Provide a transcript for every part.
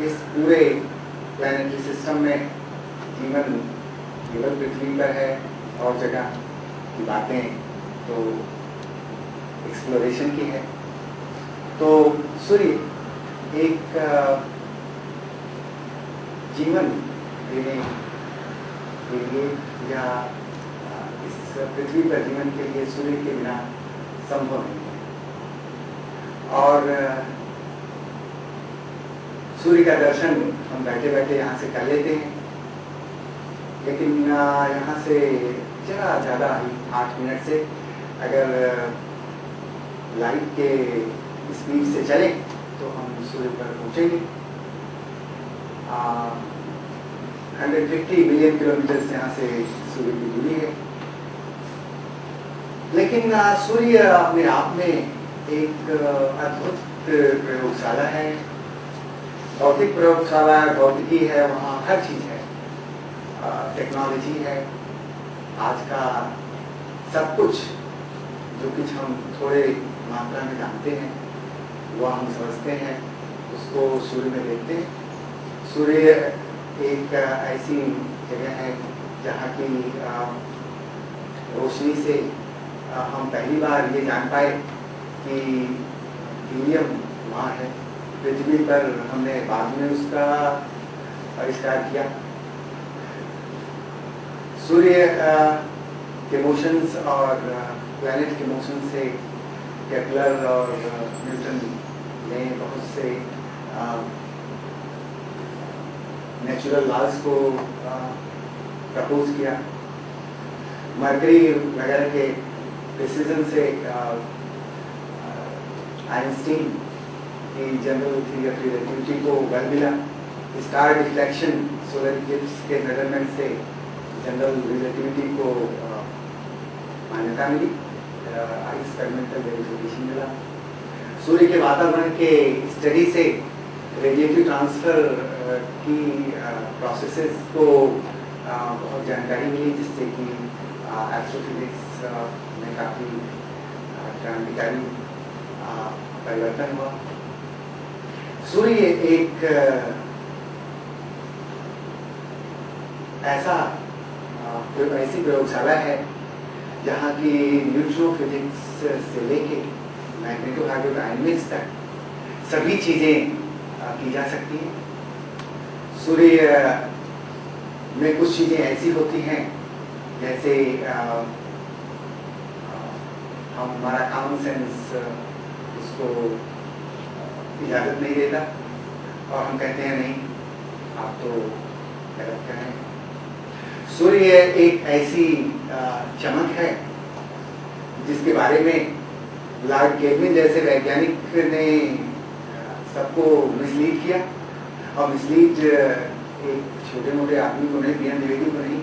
इस पूरे planetary system में जीवन केवल पृथ्वी पर है और जगह की बातें तो एक्सप्लोरेशन की है। तो सूर्य एक जीवन देने के लिए या इस पृथ्वी पर जीवन के लिए सूर्य के बिना संभव नहीं है। और सूर्य का दर्शन हम बैठे बैठे यहाँ से कर लेते हैं, लेकिन यहाँ से जरा ज़्यादा ही 8 मिनट से अगर लाइट के स्पीड से चले तो हम सूर्य पर पहुँचेंगे। 150 बिलियन किलोमीटर से यहाँ से सूर्य की दूरी है। लेकिन सूर्य अपने आप में एक अद्भुत प्रयोगशाला है, भौतिक प्रयोगशाला, भौतिकी है, वहाँ हर चीज़ है, टेक्नोलॉजी है। आज का सब कुछ जो कुछ हम थोड़े मात्रा में जानते हैं वह हम समझते हैं, उसको सूर्य में देखते हैं। सूर्य एक ऐसी जगह है जहाँ की रोशनी से हम पहली बार ये जान पाए कि हीलियम वहाँ है। पृथ्वी पर हमने बाद में उसका आविष्कार किया। सूर्य के मोशंस और प्लैनेट के मोशन से केपलर और न्यूटन ने बहुत से नेचुरल लॉज को प्रपोज किया। मरकरी वगैरह के प्रिसिजन से आइंस्टीन की जनरल थ्योरी ऑफ रिलेटिविटी को बल मिला। स्टार डिफ्लेक्शन, सोलर इक्लिप्स के मेजरमेंट से जनरल रिलेटिविटी को मान्यता मिली, एक्सपेरिमेंटल वेरिफिकेशन मिला। सूर्य के वातावरण के स्टडी से रेडिएटिव ट्रांसफर की प्रोसेसेस को बहुत जानकारी मिली, जिससे कि एस्ट्रोफिजिक्स में काफ़ी क्रांतिकारी परिवर्तन हुआ। सूर्य एक ऐसी प्रयोगशाला है जहाँ की न्यूट्रो फिजिक्स से लेके मैग्नेटोहाइड्रोडायनेमिक्स तक सभी चीज़ें की जा सकती हैं। सूर्य में कुछ चीज़ें ऐसी होती हैं जैसे हमारा कॉमन सेंस उसको इजाज़त नहीं देता और हम कहते हैं नहीं, आप तो गलत कह रहे हैं। सूर्य एक ऐसी चमक है जिसके बारे में लॉर्ड केल्विन जैसे वैज्ञानिक ने सबको मिसलीड किया, और मिसलीड एक छोटे मोटे आदमी को नहीं, बीएन द्विवेदी को नहीं,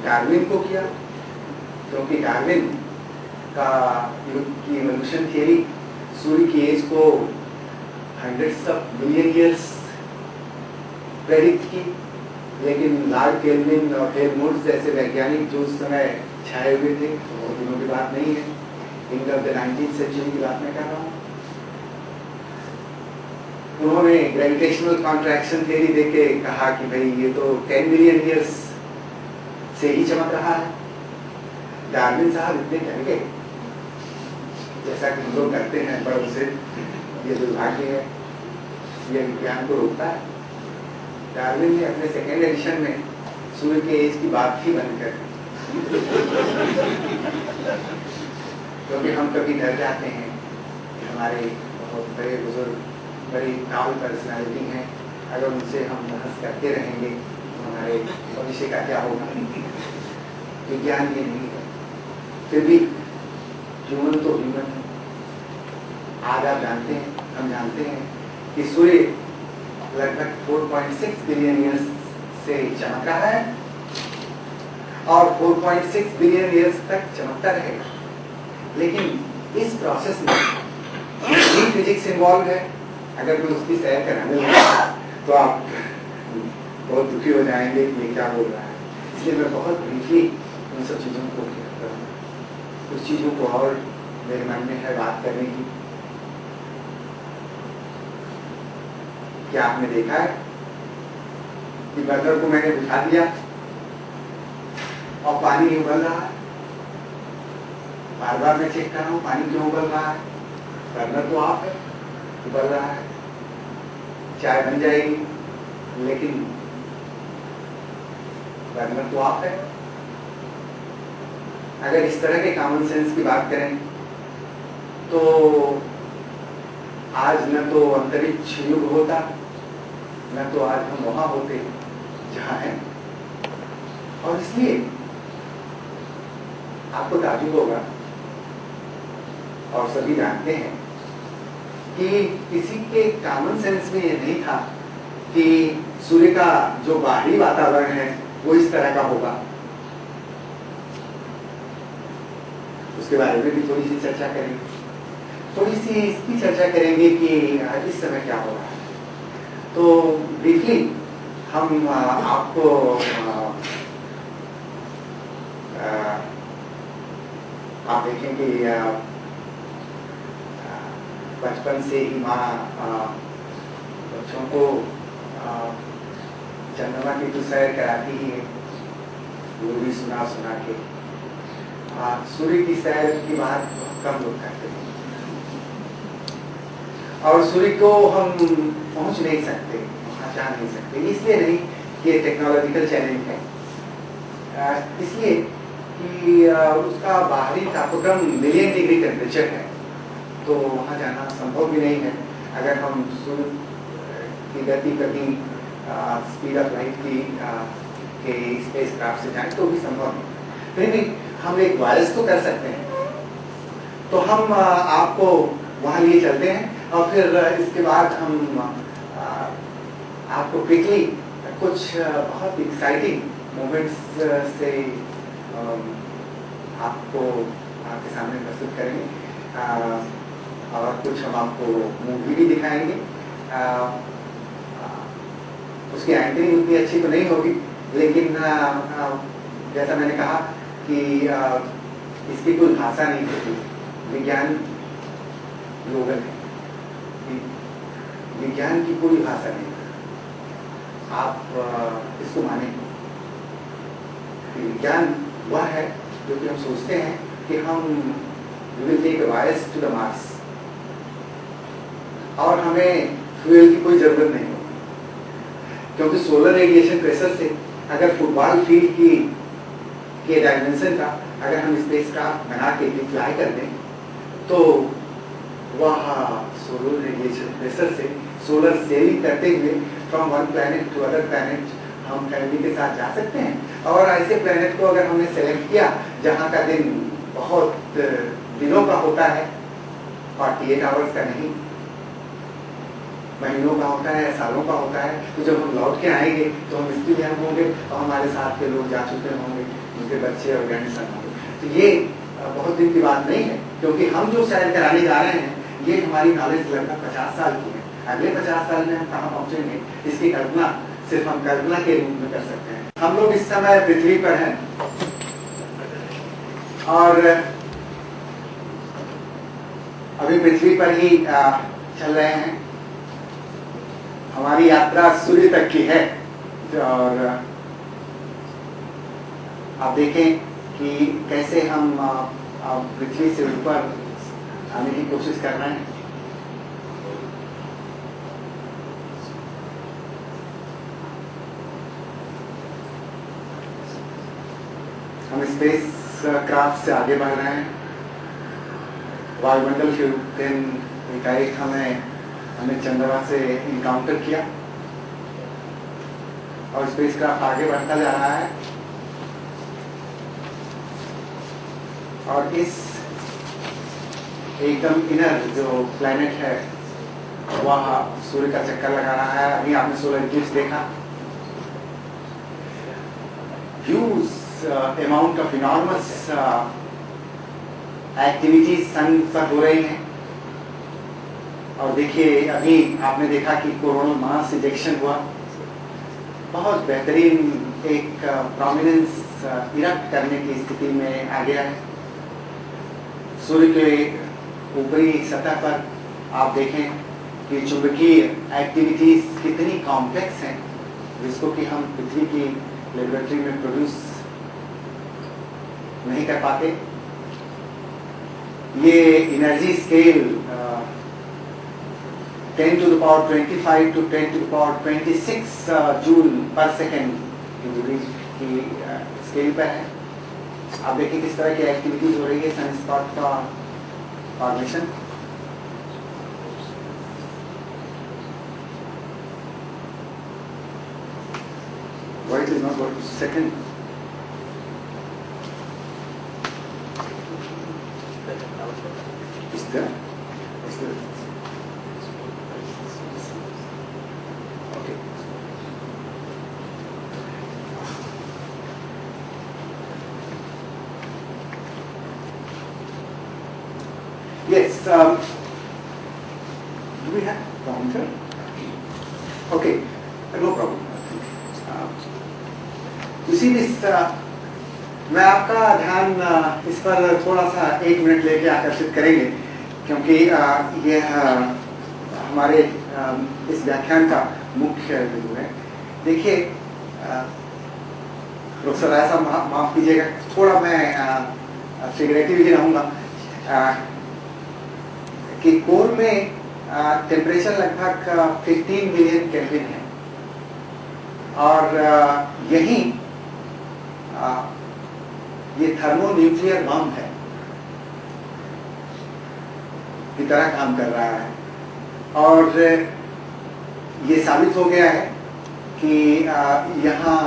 डार्विन को किया। क्योंकि डार्विन की इवोल्यूशन थियरी सूर्य की एज को hundreds of million years predict की, लेकिन लॉर्ड केल्विन और हेल्महोल्ट्ज़ जैसे वैज्ञानिक जो उस समय छाए हुए थे, तो बहुत दिनों की बात नहीं है, end of the 19th century की बात मैं कर रहा हूँ। उन्होंने ग्रेविटेशनल कॉन्ट्रैक्शन थियरी देके कहा कि भाई ये तो 10 मिलियन ईयर्स से ही चमक रहा है। डार्विन साहब इतने डर गए, जैसा कि हम लोग करते हैं बड़ों से, ये दुर्भाग्य है, ये विज्ञान को रोकता है। डार्विन ने अपने सेकेंड एडिशन में सूर्य के एज की बात ही बंद कर दी। क्योंकि हम कभी डर जाते हैं कि हमारे बहुत बड़े बुजुर्ग, बड़ी काबिल पर्सनालिटी हैं, अगर उनसे हम बहस करते रहेंगे तो हमारे भविष्य का क्या होगा। विज्ञान ये नहीं है, फिर भी ह्यूमन तो ह्यूमन है। आज आप जानते हैं, हम जानते हैं कि सूर्य लगभग 4.6 बिलियन ईयर्स से चमक रहा है और 4.6 बिलियन ईयर्स तक चमकता रहेगा। लेकिन इस प्रोसेस में फिजिक्स इन्वॉल्व है। अगर कोई उसकी सैर कराने लगा तो आप बहुत दुखी हो जाएंगे कि ये क्या बोल रहा है। इसलिए मैं बहुत ब्रीफली उन सब चीज़ों को कहता हूँ। कुछ चीज़ों को और मेरे मन में है बात करने की। क्या आपने देखा है कि बर्नर को मैंने बुझा दिया और पानी उबल रहा है? बार बार मैं चेक कर रहा हूँ पानी क्यों उबल रहा है? बर्नर तो ऑफ है, उबल रहा है, चाय बन जाएगी, लेकिन बर्नर तो ऑफ है। अगर इस तरह के कॉमन सेंस की बात करें तो आज न तो अंतरिक्ष युग होता, न तो आज हम वहां होते जहां हैं। और इसलिए आपको ताज्जुब होगा, और सभी जानते हैं कि किसी के कॉमन सेंस में ये नहीं था कि सूर्य का जो बाहरी वातावरण है वो इस तरह का होगा। उसके बारे में भी थोड़ी सी चर्चा करेंगे, थोड़ी सी इसकी चर्चा करेंगे कि इस समय क्या हो रहा है। तो ब्रीफली हम आपको आप देखें कि बचपन से ही माँ बच्चों को चंद्रमा की तो सैर कराती ही है, वो भी सुना सुना के। सूर्य की सैर की बात बहुत कम लोग करते हैं, और सूर्य को हम पहुंच नहीं सकते, वहां जा नहीं सकते। इसलिए नहीं कि ये टेक्नोलॉजिकल चैलेंज है, इसलिए कि उसका बाहरी तापक्रम मिलियन डिग्री टेम्परेचर है, तो वहां जाना संभव भी नहीं है। अगर हम सूर्य की गति कभी स्पीड ऑफ लाइट की के स्पेस क्राफ्ट से जाएं तो भी संभव नहीं। फिर भी हम एक वायरस तो कर सकते हैं, तो हम आपको वहां लिए चलते हैं और फिर इसके बाद हम आपको क्विकली कुछ बहुत एक्साइटिंग मोमेंट्स से आपको आपके सामने प्रस्तुत करेंगे, और कुछ हम आपको मूवी भी दिखाएंगे। उसकी एंकरिंग उतनी अच्छी तो नहीं होगी, लेकिन जैसा मैंने कहा कि इसकी कोई भाषा नहीं होती। विज्ञान ग्लोबल है, विज्ञान की कोई भाषा नहीं। आप इसको माने, विज्ञान वह है जो कि हम सोचते हैं कि हम will take a virus to the Mars और हमें फ्यूल की कोई जरूरत नहीं होगी, क्योंकि सोलर रेडिएशन प्रेशर से अगर फुटबॉल फील्ड की के डायमेंशन का अगर हम स्पेस क्राफ्ट बना के फ्लाई कर दें तो वह सोलर रेडिएशन प्रेशर से सोलर सेलिंग करते हुए from one planet to other planet हम फैमिली के साथ जा सकते हैं। और ऐसे प्लैनेट को अगर हमने सेलेक्ट किया जहां का दिन बहुत दिनों का होता है, 48 आवर्स का नहीं, महीनों का होता है, सालों का होता है, तो जब हम लौट के आएंगे तो हम इसलिए हम होंगे और हमारे साथ के लोग जा चुके होंगे, उनके बच्चे और ग्रैंडसन होंगे। तो ये बहुत दिन की बात नहीं है, क्योंकि हम जो सैर कराने जा रहे हैं ये हमारी नॉलेज लगभग 50 साल की है। अगले 50 साल में हम कहाँ पहुंचेंगे इसकी कल्पना सिर्फ हम कल्पना के रूप में कर सकते हैं। हम लोग इस समय पृथ्वी पर हैं और अभी पृथ्वी पर ही चल रहे हैं। हमारी यात्रा सूर्य तक की है, और आप देखें कि कैसे हम पृथ्वी से ऊपर आने की कोशिश कर रहे हैं। हम स्पेस क्राफ्ट से आगे बढ़ रहे हैं। वायुमंडल के दिन एकाएक हमने चंद्रमा से इनकाउंटर किया और स्पेस क्राफ्ट आगे बढ़ता जा रहा है, और इस एकदम इनर जो प्लैनेट है वह सूर्य का चक्कर लगा रहा है। अभी आपने सोलर इक्लिप्स देखा, huge amount of enormous activities sun पर हो रही हैं। और देखिए अभी आपने देखा कि कोरोनल मास इजेक्शन हुआ, बहुत बेहतरीन एक प्रोमिनेंस इरप्ट करने की स्थिति में आ गया है। सूर्य के ऊपरी सतह पर आप देखें कि चुंबकीय एक्टिविटीज कितनी कॉम्प्लेक्स हैं, जिसको कि हम पृथ्वी की लेबोरेटरी में प्रोड्यूस नहीं कर पाते। ये energy scale 10 to the power 25 to 10 to the power 26 joule पर सेकेंड की स्केल पर है। आप देखिए किस तरह की एक्टिविटीज हो रही है सनस्पॉट का formation. Why it is not going to second? Is there? Is there? Okay. Yes. Do we have pointer? Okay. No problem. You see this, मैं आपका ध्यान इस पर थोड़ा सा 1 मिनट लेके आकर्षित करेंगे, क्योंकि यह हमारे इस व्याख्यान का मुख्य बिंदु है। देखिए प्रोफेसर राय साहब माफ कीजिएगा, थोड़ा मैं फिगरेटिव ही रहूँगा कि कोर में टेम्परेचर लगभग 15 मिलियन केल्विन है, और यही ये थर्मोन्यूक्लियर बम है की तरह काम कर रहा है। और ये साबित हो गया है कि यहाँ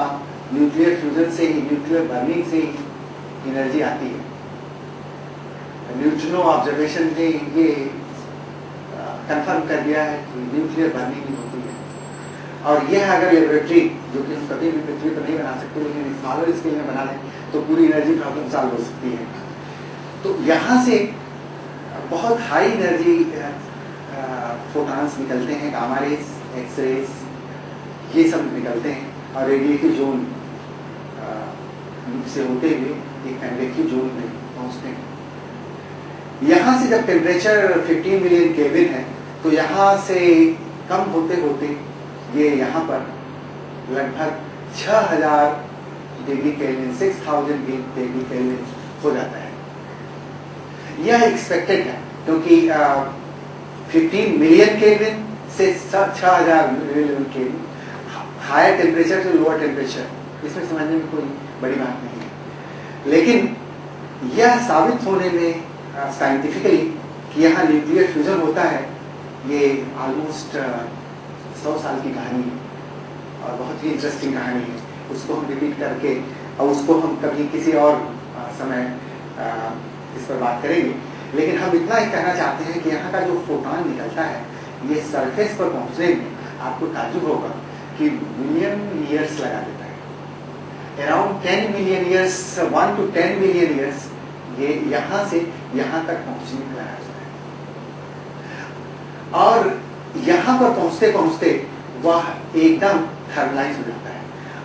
न्यूक्लियर फ्यूजन से ही, न्यूक्लियर बर्निंग से ही एनर्जी आती है। न्यूट्रिनो ऑब्जर्वेशन ने ये कंफर्म कर दिया है कि न्यूक्लियर बर्निंग ही होती है। और यह अगर लेबोरेटरी, जो कि हम कभी भी पृथ्वी पर नहीं बना सकते, लेकिन स्मॉलर स्केल में बना लें तो पूरी एनर्जी प्रॉब्लम सॉल्व हो सकती है। तो यहाँ से बहुत हाई एनर्जी फोटॉन्स निकलते हैं, गामा रेज, एक्स रेज, ये सब निकलते हैं, और रेडिएटिव जोन से होते हुए एक कन्वेक्टिव जोन में पहुँचते हैं। यहाँ से जब टेम्परेचर 15 मिलियन केल्विन है, तो यहाँ से कम होते होते ये यहाँ पर लगभग 6000 डिग्री केल्विन, 6000 डिग्री केल्विन हो जाता है। यह एक्सपेक्टेड है, क्योंकि 15 मिलियन केल्विन से 6000 मिलियन केल्विन, हायर टेम्परेचर से लोअर टेम्परेचर, इसमें समझने में कोई बड़ी बात नहीं है। लेकिन यह साबित होने में साइंटिफिकली कि यहाँ न्यूक्लियर फ्यूजन होता है, ये ऑलमोस्ट 100 साल की कहानी है, और बहुत ही इंटरेस्टिंग कहानी है। उसको हम रिपीट करके, और उसको हम कभी किसी और समय इस पर बात करेंगे। लेकिन हम इतना ही कहना चाहते हैं कि यहाँ का जो फोटॉन निकलता है, ये सरफेस पर पहुँचने में आपको ताज्जुब होगा कि मिलियन ईयर्स लगा देता है। Around 10 million years, 1 to 10 million years ये यहाँ से यहाँ तक पहुँचने में लगा देता है। और यहाँ पर पहुँचते पहुँचते वह एकदम थर्मलाइज हो जाता है,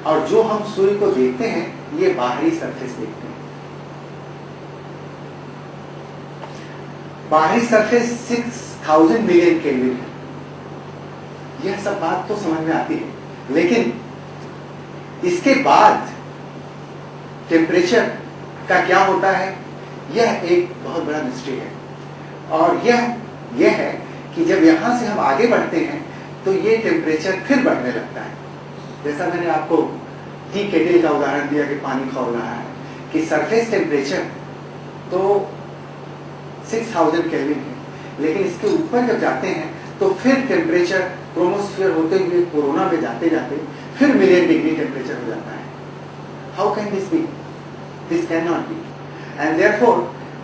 और जो हम सूर्य को देखते हैं ये बाहरी सरफेस देखते हैं। बाहरी सरफेस 6000 मिलियन केल्विन है। यह सब बात तो समझ में आती है, लेकिन इसके बाद टेम्परेचर का क्या होता है, यह एक बहुत बड़ा मिस्ट्री है। और यह है कि जब यहाँ से हम आगे बढ़ते हैं तो ये टेम्परेचर फिर बढ़ने लगता है। जैसा मैंने आपको टी केटल का उदाहरण दिया कि पानी खौल रहा है, कि सरफेस टेम्परेचर तो 6000 केल्विन है, लेकिन इसके ऊपर जब जाते हैं तो फिर टेम्परेचर क्रोमोस्फीयर होते हुए कोरोना में जाते जाते फिर मिलियन डिग्री टेम्परेचर हो जाता है। How can this be? This can not be, and therefore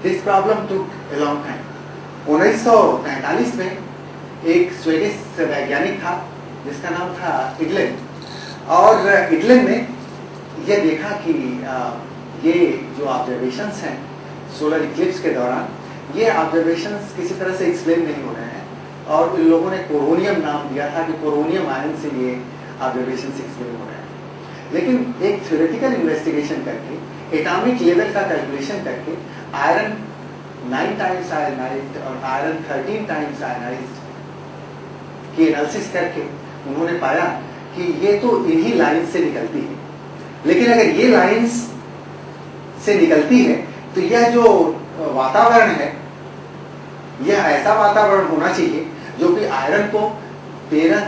this problem took a long time. 1945 में एक स्वीडिश वैज्ञानिक था जिसका नाम था इडलेन, और इडलेन ने यह देखा कि ये जो ऑब्जर्वेशंस हैं सोलर इक्लिप्स के दौरान, ये ऑब्जर्वेशंस किसी तरह से एक्सप्लेन नहीं हो रहे हैं, और इन लोगों ने कोरोनियम नाम दिया था कि कोरोनियम आयन से ये ऑब्जर्वेशंस एक्सप्लेन हो रहे हैं। लेकिन एक थ्योरेटिकल इन्वेस्टिगेशन करके, एटॉमिक लेवल का कैलकुलेशन करके, आयरन 9 times आयनाइज्ड और आयरन 13 times आयनाइज्ड की एनालिसिस करके उन्होंने पाया कि ये तो इन्हीं लाइंस से निकलती है, लेकिन अगर ये लाइंस से निकलती है तो यह जो वातावरण है यह ऐसा वातावरण होना चाहिए जो कि आयरन को 13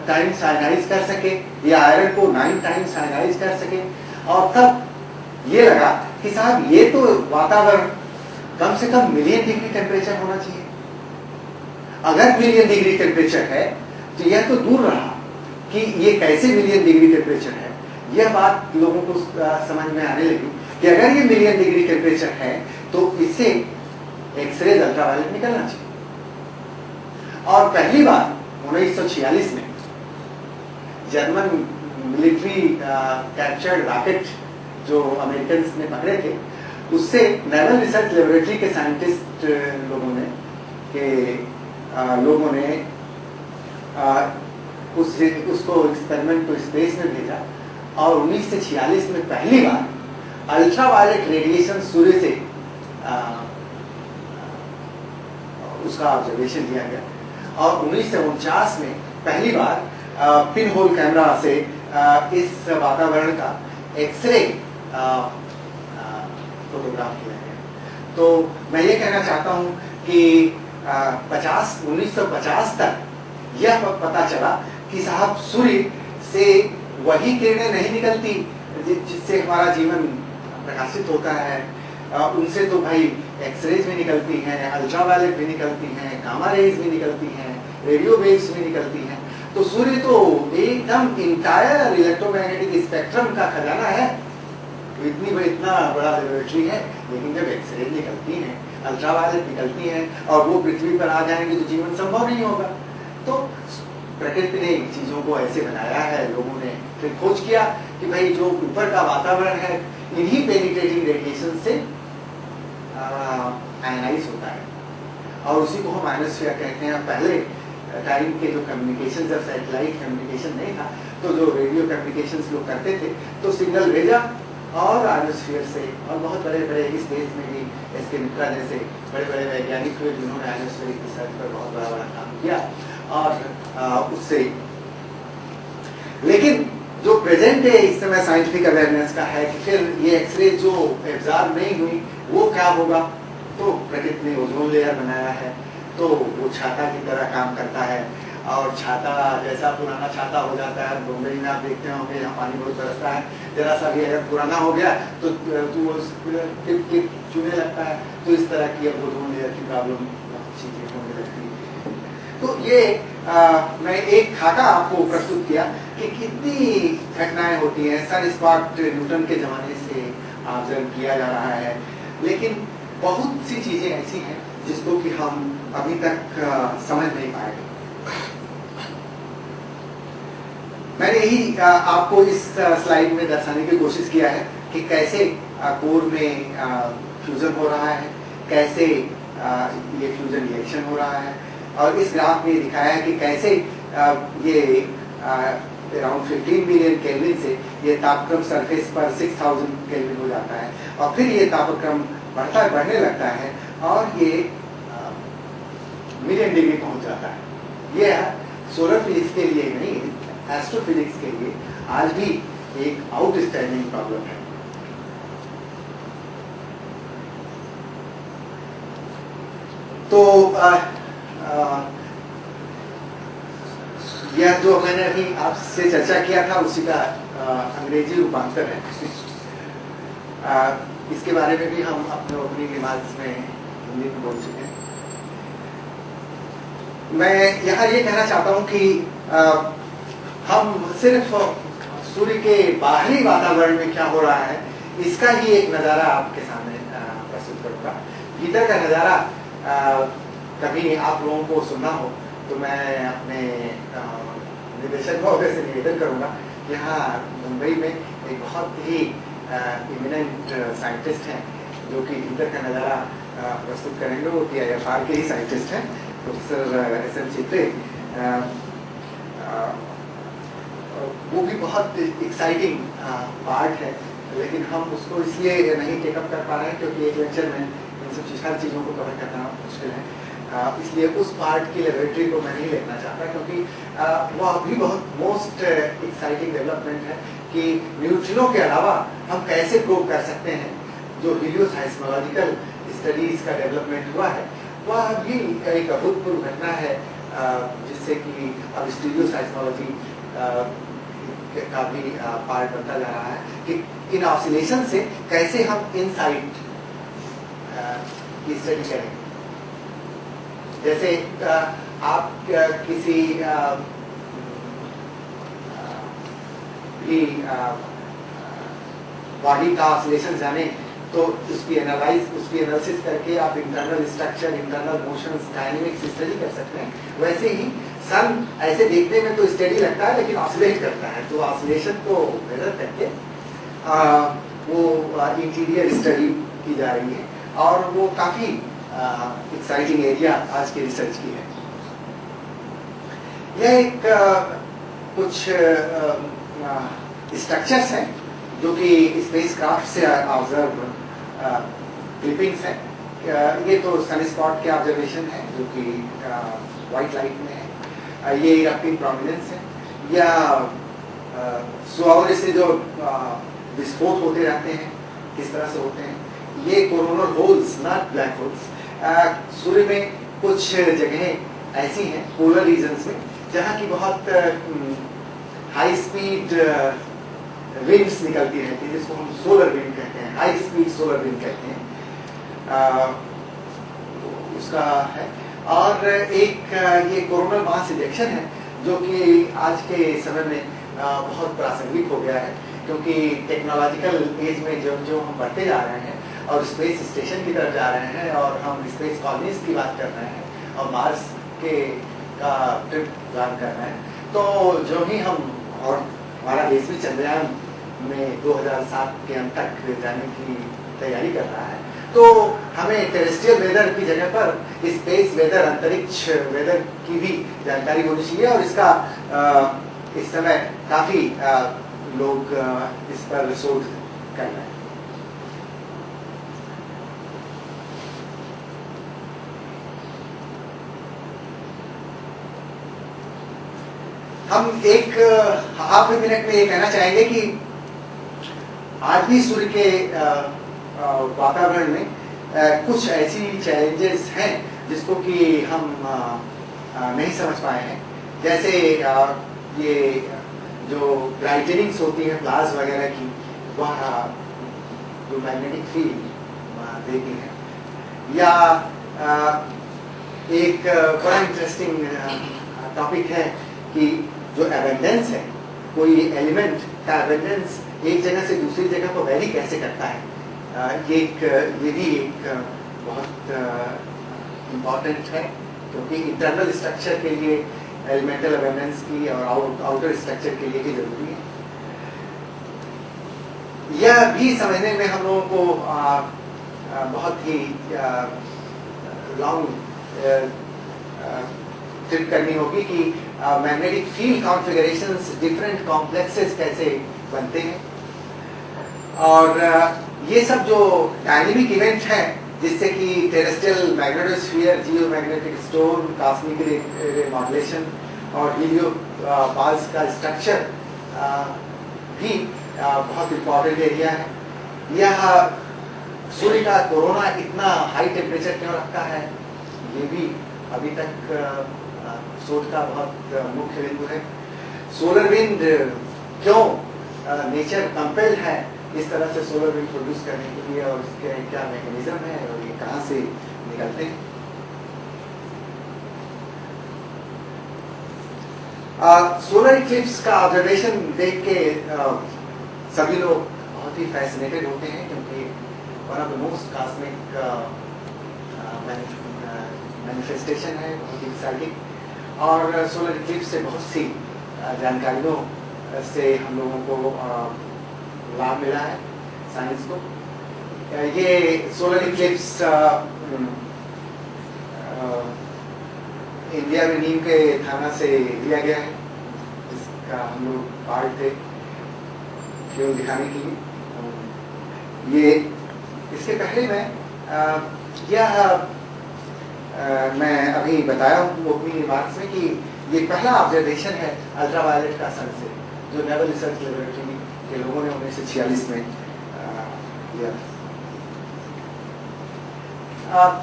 टाइम्स आयनाइज कर सके या आयरन को 9 टाइम्स आयनाइज कर सके। और तब ये लगा कि साहब ये तो वातावरण कम से कम मिलियन डिग्री टेम्परेचर होना चाहिए। अगर मिलियन डिग्री टेम्परेचर है तो यह तो दूर रहा कि ये कैसे मिलियन डिग्री टेम्परेचर है। यह बात लोगों को समझ में आने लगी कि अगर ये मिलियन डिग्री टेम्परेचर है तो इससे एक्सरेज अल्ट्रावायलेट निकलना चाहिए। और पहली बार 1946 में जर्मन मिलिट्री कैप्चर्ड रॉकेट जो अमेरिकन ने पकड़े थे, उससे नेवल रिसर्च लेबोरेटरी के साइंटिस्ट लोगों ने उसको एक्सपेरिमेंट को स्पेस में भेजा और 1946 में पहली बार अल्ट्रावायलेट रेडिएशन सूर्य से उसका ऑब्जर्वेशन लिया गया। और 1949 में पहली बार पिन होल कैमरा से इस वातावरण का एक्सरे फोटोग्राफ किया गया। तो मैं ये कहना चाहता हूँ कि 1950 तक यह पता चला कि साहब सूर्य से वही किरणें नहीं निकलती जिससे हमारा जीवन प्रकाशित होता है, उनसे तो भाई एक्सरेज भी निकलती हैं, अल्ट्रावायलेट भी निकलती हैं, गामा रेज भी निकलती हैं, रेडियो वेव्स भी निकलती हैं। तो सूर्य तो एकदम इंटायर इलेक्ट्रोमैग्नेटिक स्पेक्ट्रम का खजाना है। इतना बड़ा लेबोरेटरी है, लेकिन जब एक्सरेज निकलती हैं, अल्ट्रावायलेट निकलती हैं और वो पृथ्वी पर आ जाएंगे तो जीवन संभव नहीं होगा। तो प्रकृति ने चीजों को ऐसे बनाया है। लोगों ने फिर खोज किया कि भाई जो ऊपर का वातावरण है इन्हीं पेनिट्रेटिंग रेडिएशन से आयनाइज होता है और उसी को हम आयनोस्फीयर कहते हैं। पहले टाइम के जो कम्युनिकेशन, जब सैटेलाइट कम्युनिकेशन नहीं था तो जो रेडियो कम्युनिकेशन लोग करते थे तो सिग्नल भेजा और आयनोस्फीयर से, और बहुत बड़े बड़े इस देश में भी एसके मित्रा जैसे बड़े बड़े वैज्ञानिक हुए जिन्होंने आयनोस्फीयर रिसर्च पर बहुत बड़ा बड़ा काम किया और उससे। लेकिन जो प्रेजेंट है इस समय साइंटिफिक अवेयरनेस का है कि फिर ये एक्सरे जो एब्जॉर्ब नहीं हुई वो क्या होगा। तो प्रकृति ने ओजोन लेयर बनाया है, तो वो छाता की तरह काम करता है और छाता जैसा पुराना छाता हो जाता है। मुंबई में आप देखते होंगे यहाँ पानी बहुत बरसता है, जरा सा भी अगर पुराना हो गया तो टिप टिप चुने लगता है। तो इस तरह की अब ओजोन लेयर की प्रॉब्लम चीजें होने लगती है। तो ये मैं एक खाका आपको प्रस्तुत किया कि कितनी घटनाएं होती हैं। सन स्पॉट न्यूटन के जमाने से ऑब्जर्व किया जा रहा है, लेकिन बहुत सी चीजें ऐसी हैं जिसको कि हम अभी तक समझ नहीं पाए। मैंने यही आपको इस स्लाइड में दर्शाने की कोशिश किया है कि कैसे कोर में फ्यूजन हो रहा है, कैसे ये फ्यूजन रिएक्शन हो रहा है। और इस ग्राफ में दिखाया है कि कैसे ये अराउंड 15 मिलियन केल्विन से ये तापक्रम सरफेस पर 6000 केल्विन हो जाता है और फिर ये तापक्रम बढ़ने लगता है और ये मिलियन डिग्री पहुंच जाता है। ये सोलर फिजिक्स के लिए नहीं, एस्ट्रोफिजिक्स के लिए आज भी एक आउटस्टैंडिंग प्रॉब्लम है। तो यह जो मैंने अभी आपसे चर्चा किया था उसी का अंग्रेजी रूपांतर है। इसके बारे में भी हम अपने ओपनिंग रिमार्क्स में हिंदी में बोल चुके हैं। मैं यहाँ ये कहना चाहता हूँ कि हम सिर्फ सूर्य के बाहरी वातावरण में क्या हो रहा है इसका ही एक नज़ारा आपके सामने प्रस्तुत करूँगा। भीतर का नज़ारा कभी आप लोगों को सुनना हो तो मैं अपने निदेशक महोदय से निवेदन करूँगा। यहाँ मुंबई में एक बहुत ही इमिनेंट साइंटिस्ट हैं जो कि भीतर का नज़ारा प्रस्तुत करेंगे। वो TIFR के ही साइंटिस्ट हैं, प्रोफेसर SM चित्रे। वो भी बहुत एक्साइटिंग पार्ट है, लेकिन हम उसको इसलिए नहीं टेकअप कर पा रहे हैं क्योंकि एक लेक्चर में इन सब हर चीज़ों को कवर करना मुश्किल है। इसलिए उस पार्ट की लेबोरेटरी को मैं नहीं लेना चाहता, क्योंकि वह भी बहुत मोस्ट एक्साइटिंग डेवलपमेंट है कि न्यूट्रिनो के अलावा हम कैसे प्रूव कर सकते हैं। जो हीलियोसाइस्मोलॉजिकल स्टडीज का डेवलपमेंट हुआ है वह भी एक अभूतपूर्व घटना है, जिससे कि अब स्टीरियोसाइस्मोलॉजी का भी पार्ट बनता जा रहा है कि इन ऑसिलेशन से कैसे हम इनसाइट की स्टडी करें। जैसे आप किसी भी बॉडी का ऑसिलेशन जाने तो उसकी एनालिसिस करके आप internal structure, internal motions, dynamics study कर सकते हैं। वैसे ही सन ऐसे देखने में तो स्टडी लगता है लेकिन ऑसिलेट करता है, तो ऑसिलेशन को मेजर करके वो इंटीरियर स्टडी की जा रही है और वो काफ़ी एक्साइटिंग एरिया आज की रिसर्च की है। यह एक कुछ स्ट्रक्चर्स हैं जो कि स्पेसक्राफ्ट से ऑब्जर्व क्लिपिंग्स हैं। ये तो सन स्पॉट के ऑब्जर्वेशन है जो कि वाइट लाइट में है। ये इरप्टिंग प्रोमिनेंस है, या सूर्य से जो विस्फोट होते रहते हैं किस तरह से होते हैं। ये coronal holes, not black holes. सूर्य में कुछ जगहें ऐसी हैं पोलर रीजन्स में जहाँ की बहुत हाई स्पीड विंड्स निकलती रहती है, जिसको हम सोलर विंड कहते हैं, हाई स्पीड सोलर विंड कहते हैं। उसका है। और एक ये कोरोनल मास इजेक्शन है जो कि आज के समय में बहुत प्रासंगिक हो गया है, क्योंकि टेक्नोलॉजिकल एज में जो जो हम बढ़ते जा रहे हैं और स्पेस स्टेशन की तरफ जा रहे हैं और हम स्पेस कॉलोनीज की बात कर रहे हैं और मार्स के का ट्रिप प्लान कर रहे हैं, तो जो ही हम और हमारा देश भी चंद्रयान में 2007 के अंत तक जाने की तैयारी कर रहा है, तो हमें टेरेस्ट्रियल वेदर की जगह पर स्पेस वेदर, अंतरिक्ष वेदर की भी जानकारी होनी चाहिए। और इसका इस समय काफी लोग इस पर शोध कर रहे हैं। हम एक हाफ मिनट में ये कहना चाहेंगे कि आज भी सूर्य के वातावरण में कुछ ऐसी चैलेंजेस हैं जिसको कि हम नहीं समझ पाए हैं। जैसे ये जो ब्राइटनिंग्स होती है फ्लावर्स वगैरह की, वह जो मैग्नेटिक फील्ड देती है, या एक बड़ा इंटरेस्टिंग टॉपिक है कि जो एबेंडेंस है, कोई एलिमेंट का एबेंडेंस एक जगह से दूसरी जगह पर वैरी कैसे करता है। ये भी एक बहुत इम्पॉर्टेंट है, क्योंकि इंटरनल स्ट्रक्चर के लिए एलिमेंटल एबेंडेंस की और आउटर स्ट्रक्चर के लिए भी जरूरी है। यह भी समझने में हम लोगों को बहुत ही लॉन्ग ट्रिप करनी होगी कि magnetic field configurations, different complexes कैसे बनते हैं, और ये सब जो डायनेमिक इवेंट है जिससे कि terrestrial magnetosphere, geomagnetic storm, cosmic रे मॉड्यूलेशन और हीलियो पाल्स का स्ट्रक्चर भी बहुत इम्पोर्टेंट एरिया है। यह सूर्य का कोरोना इतना हाई टेम्परेचर क्यों रखता है, ये भी अभी तक शोध का बहुत मुख्य बिंदु है। सोलर विंड क्यों नेचर कंपेल्ड है इस तरह से सोलर विंड प्रोड्यूस करने के लिए, और इसके क्या मैकेनिज्म है और ये कहाँ से निकलते हैं। सोलर इक्लिप्स का ऑब्जर्वेशन देख के सभी लोग बहुत ही फैसिनेटेड होते हैं, क्योंकि one of the most cosmic manifestation है, बहुत ही एक्साइटिंग। और सोलर इक्लिप्स से बहुत सी जानकारियों से हम लोगों को लाभ मिला है साइंस को। ये सोलर इक्लिप्स इंडिया में नीम के थाना से लिया गया है, इसका हम लोग पार्ट थे केवल दिखाने के लिए। ये इसके पहले मैं यह मैं अभी बताया हूँ अपनी रिमार्क्स में कि ये पहला ऑब्जर्वेशन है अल्ट्रावायलेट का सन से, जो नेवल रिसर्च लेबोरेटरी के लोगों ने 1946 में किया।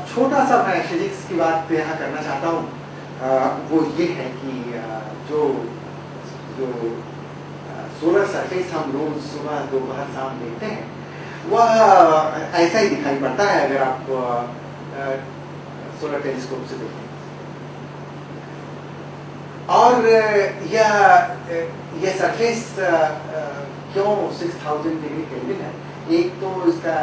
छोटा सा मैं फिजिक्स की बात यहाँ करना चाहता हूँ, वो ये है कि जो सोलर सरफेस हम रोज सुबह दोपहर शाम देखते हैं वह ऐसा ही दिखाई पड़ता है अगर आप सोलर टेलीस्कोप से देखें। और यह सरफेस क्यों 6000 डिग्री केल्विन है, एक तो इसका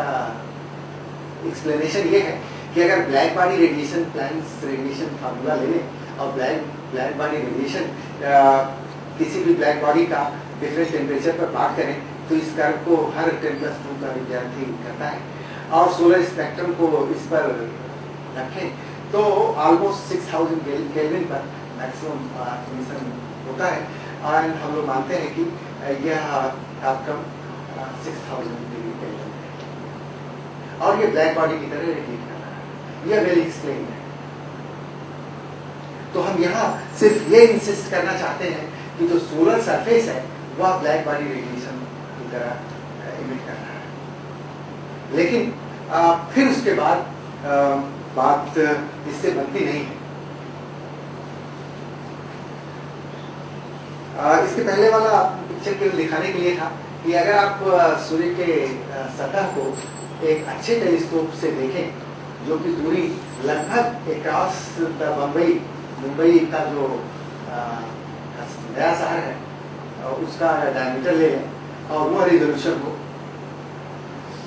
एक्सप्लेनेशन ये है कि अगर black body radiation Planck's radiation formula ले लें और ब्लैक बॉडी रेडिएशन किसी भी ब्लैक बॉडी का डिफरेंट टेम्परेचर पर प्लॉट करें तो इस कर्व को हर 10+2 का विद्यार्थी करता है और सोलर स्पेक्ट्रम को इस पर रखें तो ऑलमोस्ट 6000 केल्विन पर मैक्सिमम एमिशन होता है। और हम लोग मानते हैं कि यह आउटकम 6000 डिग्री केल्विन है और ये ब्लैक बॉडी की तरह रेडिएट कर रहा है। यह वेल एक्सप्लेन है। तो हम यहाँ सिर्फ ये इंसिस्ट करना चाहते हैं कि जो सोलर सरफेस है वह ब्लैक बॉडी रेडिएशन की तरह इमिट कर रहा है। लेकिन फिर उसके बाद बात इससे बनती नहीं है। इसके पहले वाला पिक्चर केवल दिखाने के लिए था कि अगर आप सूर्य के सतह को एक अच्छे टेलीस्कोप से देखें जो कि दूरी लगभग अक्रॉस मुंबई का जो नया शहर है उसका डायमीटर ले लें और वह रिजोल्यूशन हो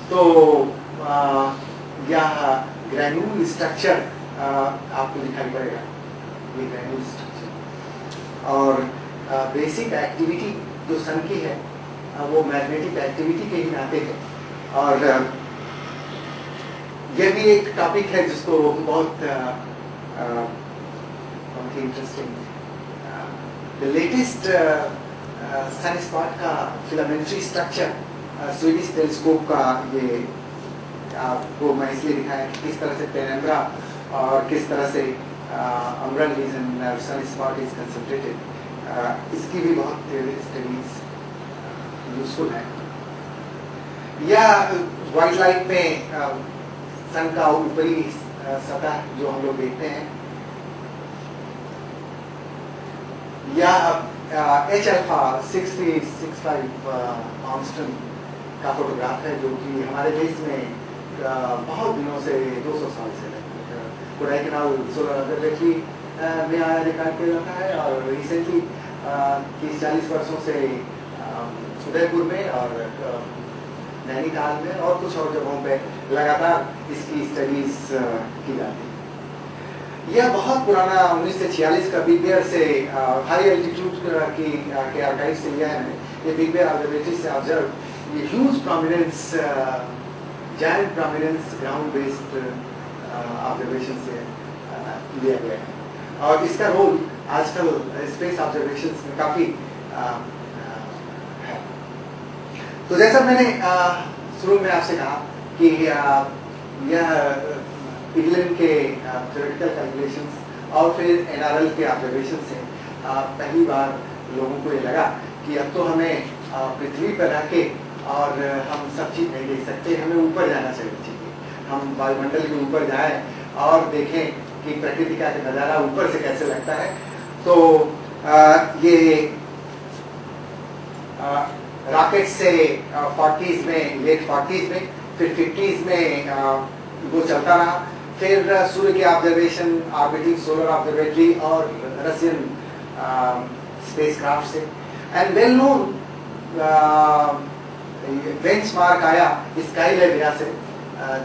तो यह ग्रैन्यूल स्ट्रक्चर आपको दिखाई पड़ेगा। ये ग्रैन्यूल स्ट्रक्चर और बेसिक एक्टिविटी जो सन की है वो मैग्नेटिक एक्टिविटी के ही नाते है। और यह भी एक टॉपिक है जिसको बहुत interesting the latest sun spot का फिलामेंट्री स्ट्रक्चर स्वीडिश टेलीस्कोप का ये आपको मैं इसलिए दिखाया कि किस तरह से पेनिम्ब्रा और किस तरह से umbral region sunspot is concentrated, इसकी भी बहुत स्टडीज यूजफुल है। या वाइट लाइट में सन का ऊपरी सतह जो हम लोग देखते हैं या एच अल्फा 6365 ऑन्स्टन का फोटोग्राफ है जो कि हमारे देश में बहुत दिनों से 200 साल से कोडाईकनाल सोलर ऑब्जर्वेटरी में आया रिकॉर्ड किया जाता है और रिसेंटली 30-40 वर्षों से उदयपुर में और नैनीताल में और कुछ और जगहों पे लगातार इसकी स्टडीज की जाती है। यह बहुत पुराना 1946 का बिग बेयर से हाई एल्टीट्यूड के आर्काइव से लिया है मैंने। ये बिग बेयर ऑब्जर्वेटरी से ऑब्जर्व ये huge prominence giant prominence ground based observation से लिया गया है और इसका रोल आजकल स्पेस ऑब्जर्वेशंस में काफी है। तो जैसा मैंने शुरू में आपसे कहा कि यह पिगलिन के थ्योरेटिकल कैलकुलेशंस और फिर एनआरएल के ऑब्जर्वेशन से पहली बार लोगों को ये लगा कि अब तो हमें पृथ्वी पर रह के और हम सब चीज़ नहीं देख सकते, हमें ऊपर जाना चाहिए। हम वायुमंडल के ऊपर जाएं और देखें कि प्रकृति का नज़ारा ऊपर से कैसे लगता है। तो ये रॉकेट से 40s में लेट 40s में फिर 50s में वो चलता रहा। फिर सूर्य के ऑब्जर्वेशन ऑर्बिटिंग सोलर ऑब्जर्वेटरी और रशियन स्पेसक्राफ्ट से एंड वेल नोन बेंचमार्क आया स्काई लेविया से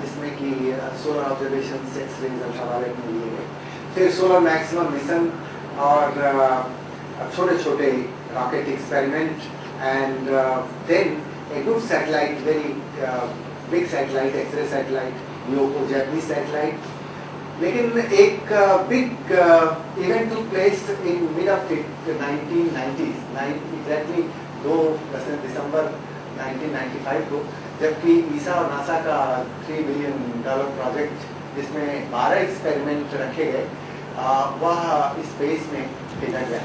जिसमें कि सोलर ऑब्जर्वेशन 6 रेंज अल्ट्रावायलेट में लिए गए। फिर सोलर मैक्सिमम मिशन और छोटे छोटे rocket experiment and then a good satellite, very big satellite, X-ray satellite, Yoho, Japanese satellite. लेकिन एक big event took place in mid of 1990s, exactly 2 दिसंबर 1995 को, जबकि ईसा और नासा का $3 बिलियन प्रोजेक्ट जिसमें 12 एक्सपेरिमेंट रखे गए, वह स्पेस में भेजा गया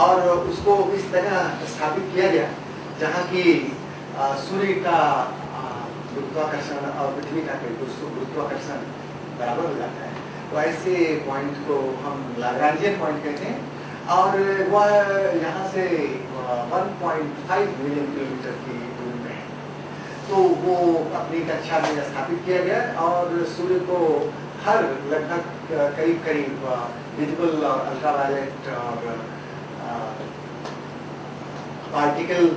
और उसको इस तरह स्थापित किया गया जहाँ की सूर्य का गुरुत्वाकर्षण और पृथ्वी का गुरुत्वाकर्षण बराबर हो जाता है। तो ऐसे पॉइंट को हम लाग्रांजियन पॉइंट कहते हैं और वह यहाँ से 1.5 मिलियन किलोमीटर की दूरी में है। तो वो अपनी कक्षा में स्थापित किया गया और सूर्य को हर लगभग करीब विजिबल और अल्ट्रावायलेट और पार्टिकल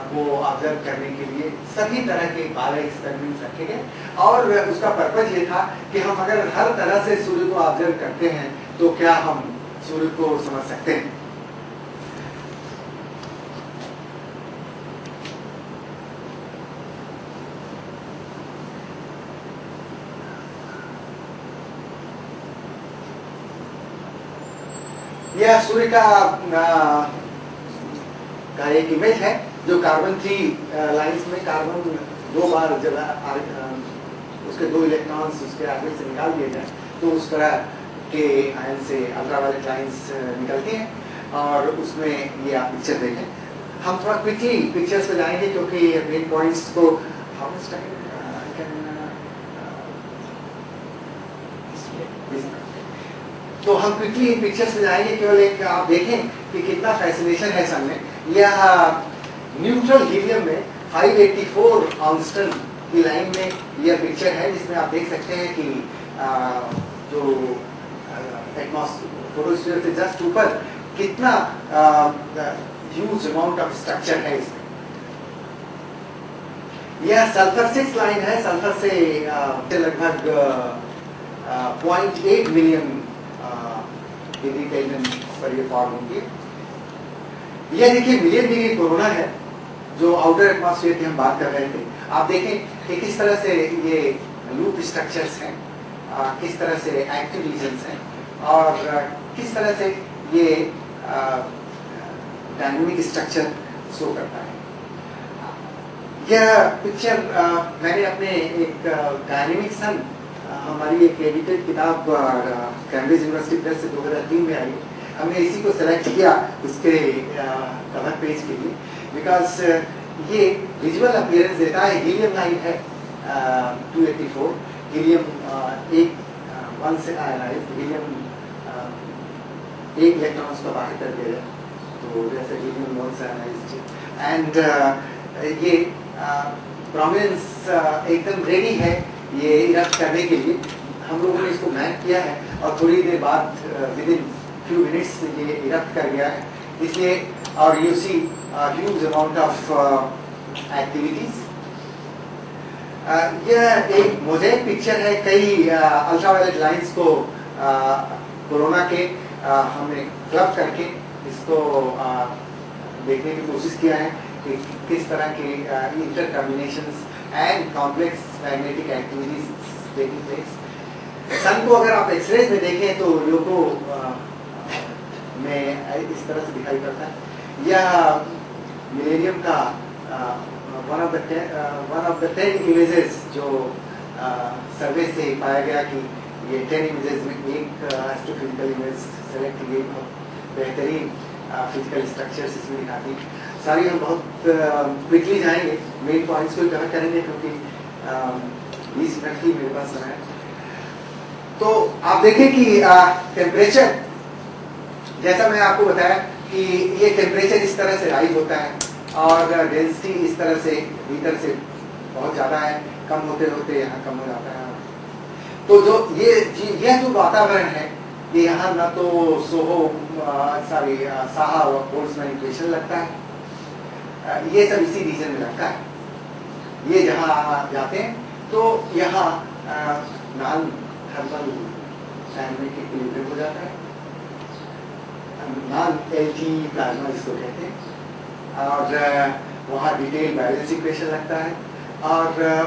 को ऑब्जर्व करने के लिए सभी तरह के 12 एक्सपेरिमेंट्स रखे गए और उसका पर्पज ये था कि हम अगर हर तरह से सूर्य को ऑब्जर्व करते हैं तो क्या हम सूर्य को समझ सकते हैं। यह सूर्य का एक इमेज है जो कार्बन 3 लाइंस में कार्बन 2 बार जब उसके 2 इलेक्ट्रॉन्स उसके ऑर्बिट से निकाल दिए जाए तो उस तरह के आयन से अल्ट्रावायलेट लाइंस निकलती हैं और उसमें ये आप पिक्चर देखें। हम थोड़ा क्विकली पिक्चर्स पे जाएंगे क्योंकि मेन पॉइंट्स को तो हम क्विकली पिक्चर्स पे जाएंगे। केवल एक आप देखें कि कितना फैसिनेशन है सन में। यह न्यूट्रल हीलियम में 584 आंगस्टन की लाइन में यह पिक्चर है जिसमें आप देख सकते हैं कि जो फोटोस्फीयर से जस्ट ऊपर कितना ह्यूज अमाउंट ऑफ स्ट्रक्चर है इसमें। यह सल्फर 6 लाइन है। सल्फर से लगभग 0.8 मिलियन डिग्री केल्विन पर ये फॉर्म होंगी। यह देखिए मिलियन डिग्री कोरोना है जो आउटर एटमॉस्फेयर की हम बात कर रहे थे। आप देखें कि किस तरह से ये लूप स्ट्रक्चर्स हैं, किस तरह से एक्टिव रीजन्स हैं और किस तरह से ये डायनामिक स्ट्रक्चर शो करता है। यह पिक्चर मैंने अपने एक डायनामिक सन हमारी एक एडिटेड किताब कैम्ब्रिज यूनिवर्सिटी प्रेस से 2003 में आई। हमने इसी को सेलेक्ट किया उसके कवर पेज के लिए बिकॉज ये विजुअल अपीयरेंस देता है। हीलियम लाइन है 284, हीलियम एक 1 से आयनाइज, हीलियम एक इलेक्ट्रॉन उसका बाहर कर दिया जाए तो जैसे हीलियम 1 से आयनाइज्ड एंड ये प्रोमिनेंस एकदम रेडी है ये इरप्ट करने के लिए। हम लोगों ने इसको मैप किया है और थोड़ी देर बाद विद इन फ्यू मिनट्स ये इरप्ट कर गया है इसलिए। और you see huge amount of activities. यह एक मोज़ेक पिक्चर है। कई अल्ट्रावायलेट लाइंस को कोरोना के हमने क्लब करके इसको देखने की कोशिश किया है कि किस तरह के inter combinations and complex magnetic activities taking place. Sun को अगर आप एक्सरेज में देखें तो लोगों में इस तरह से दिखाई पड़ता है। यह मिलेनियम का वन ऑफ द 10 इमेजेस जो सर्वे से पाया गया कि ये 10 इमेजेस में एक एस्ट्रोफिजिकल इमेज सेलेक्ट की गई। बेहतरीन फिजिकल स्ट्रक्चर्स इसमें दिखाती। सारी हम बहुत क्विकली जाएंगे, मेन पॉइंट्स को कवर करेंगे क्योंकि 20 मिनट ही मेरे पास समय है। तो आप देखें कि टेम्परेचर, जैसा मैं आपको बताया कि ये टेम्परेचर इस तरह से राइज होता है और डेंसिटी इस तरह से भीतर से बहुत ज़्यादा है, कम होते होते यहाँ कम हो जाता है। तो जो यह जो वातावरण है ये यहाँ न तो साहा और बोल्ट्जमैन इक्वेशन लगता है, ये सब इसी रीजन में लगता है। ये जहाँ जाते हैं तो यहाँ नॉन थर्मल डायनामिक इक्विलिब्रियम हो जाता है, नॉन एल्टी प्लाज्मा जिसको कहते हैं, और वहाँ डिटेल बैलेंस इक्वेशन लगता है और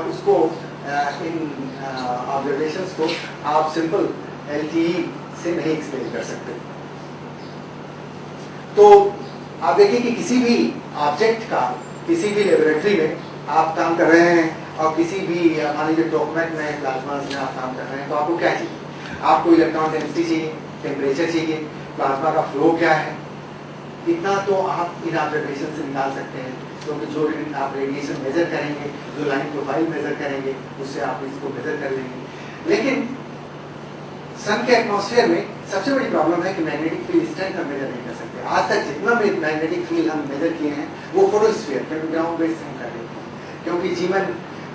उसको इन ऑब्जर्वेशंस को आप सिंपल एलटीई से नहीं एक्सप्लेन कर सकते। तो आप देखिए कि किसी भी ऑब्जेक्ट का किसी भी लेबोरेटरी में आप काम कर रहे हैं और किसी भी मान लीजिए डॉक्यूमेंट में प्लाज्मा में आप काम कर रहे हैं तो आपको क्या चाहिए? आपको इलेक्ट्रॉन डेंसिटी चाहिए, टेम्परेचर चाहिए, प्लाज्मा का फ्लो क्या है, इतना तो आप इन ऑब्जर्वेशन से निकाल सकते हैं। क्योंकि जो आप रेडिएशन मेजर करेंगे, जो लाइन प्रोफाइल मेजर करेंगे, उससे आप इसको मेजर कर लेंगे। लेकिन सन के एटमॉस्फेयर में सबसे बड़ी प्रॉब्लम है कि मैग्नेटिक फील्ड स्ट्रेंथ हम मेजर नहीं कर सकते। आज तक जितना भी मैग्नेटिक फील्ड हम मेजर किए हैं वो फोटोस्फीयर ग्राउंड बेस हम कर लेते हैं, क्योंकि जीवन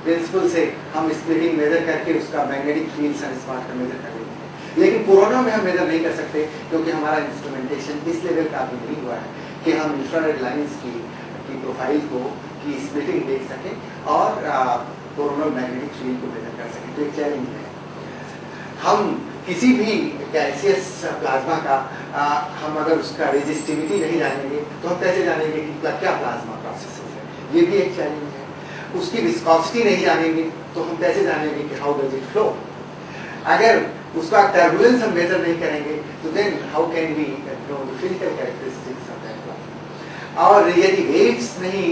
प्रिंसिपल से हम स्प्लिटिंग मेजर करके उसका मैग्नेटिक फील्ड सन स्पॉट का मेजर कर लेते हैं। लेकिन कोरोना में हम मेजर नहीं कर सकते, क्योंकि हमारा इंस्ट्रूमेंटेशन इस लेवल का अभी नहीं हुआ है कि हम इंफ्रारेड लाइंस की प्रोफाइल को की स्प्लिटिंग देख सकें और कोरोनल मैग्नेटिक फील्ड को मेजर कर सकें। तो एक चैलेंज है। हम किसी भी गैसियस प्लाज्मा का हम अगर उसका रेजिस्टिविटी नहीं जानेंगे तो हम कैसे जानेंगे कि क्या प्लाज्मा प्रोसेसेस है? ये भी एक चैलेंज है। उसकी विस्कोसिटी नहीं जानेंगे तो हम कैसे जानेंगे कि हाउ डज इट फ्लो? अगर उसका टर्बुलेंस हम मेजर नहीं करेंगे तो then how can we know the physical characteristics of that plasma? और यदि वेव्स नहीं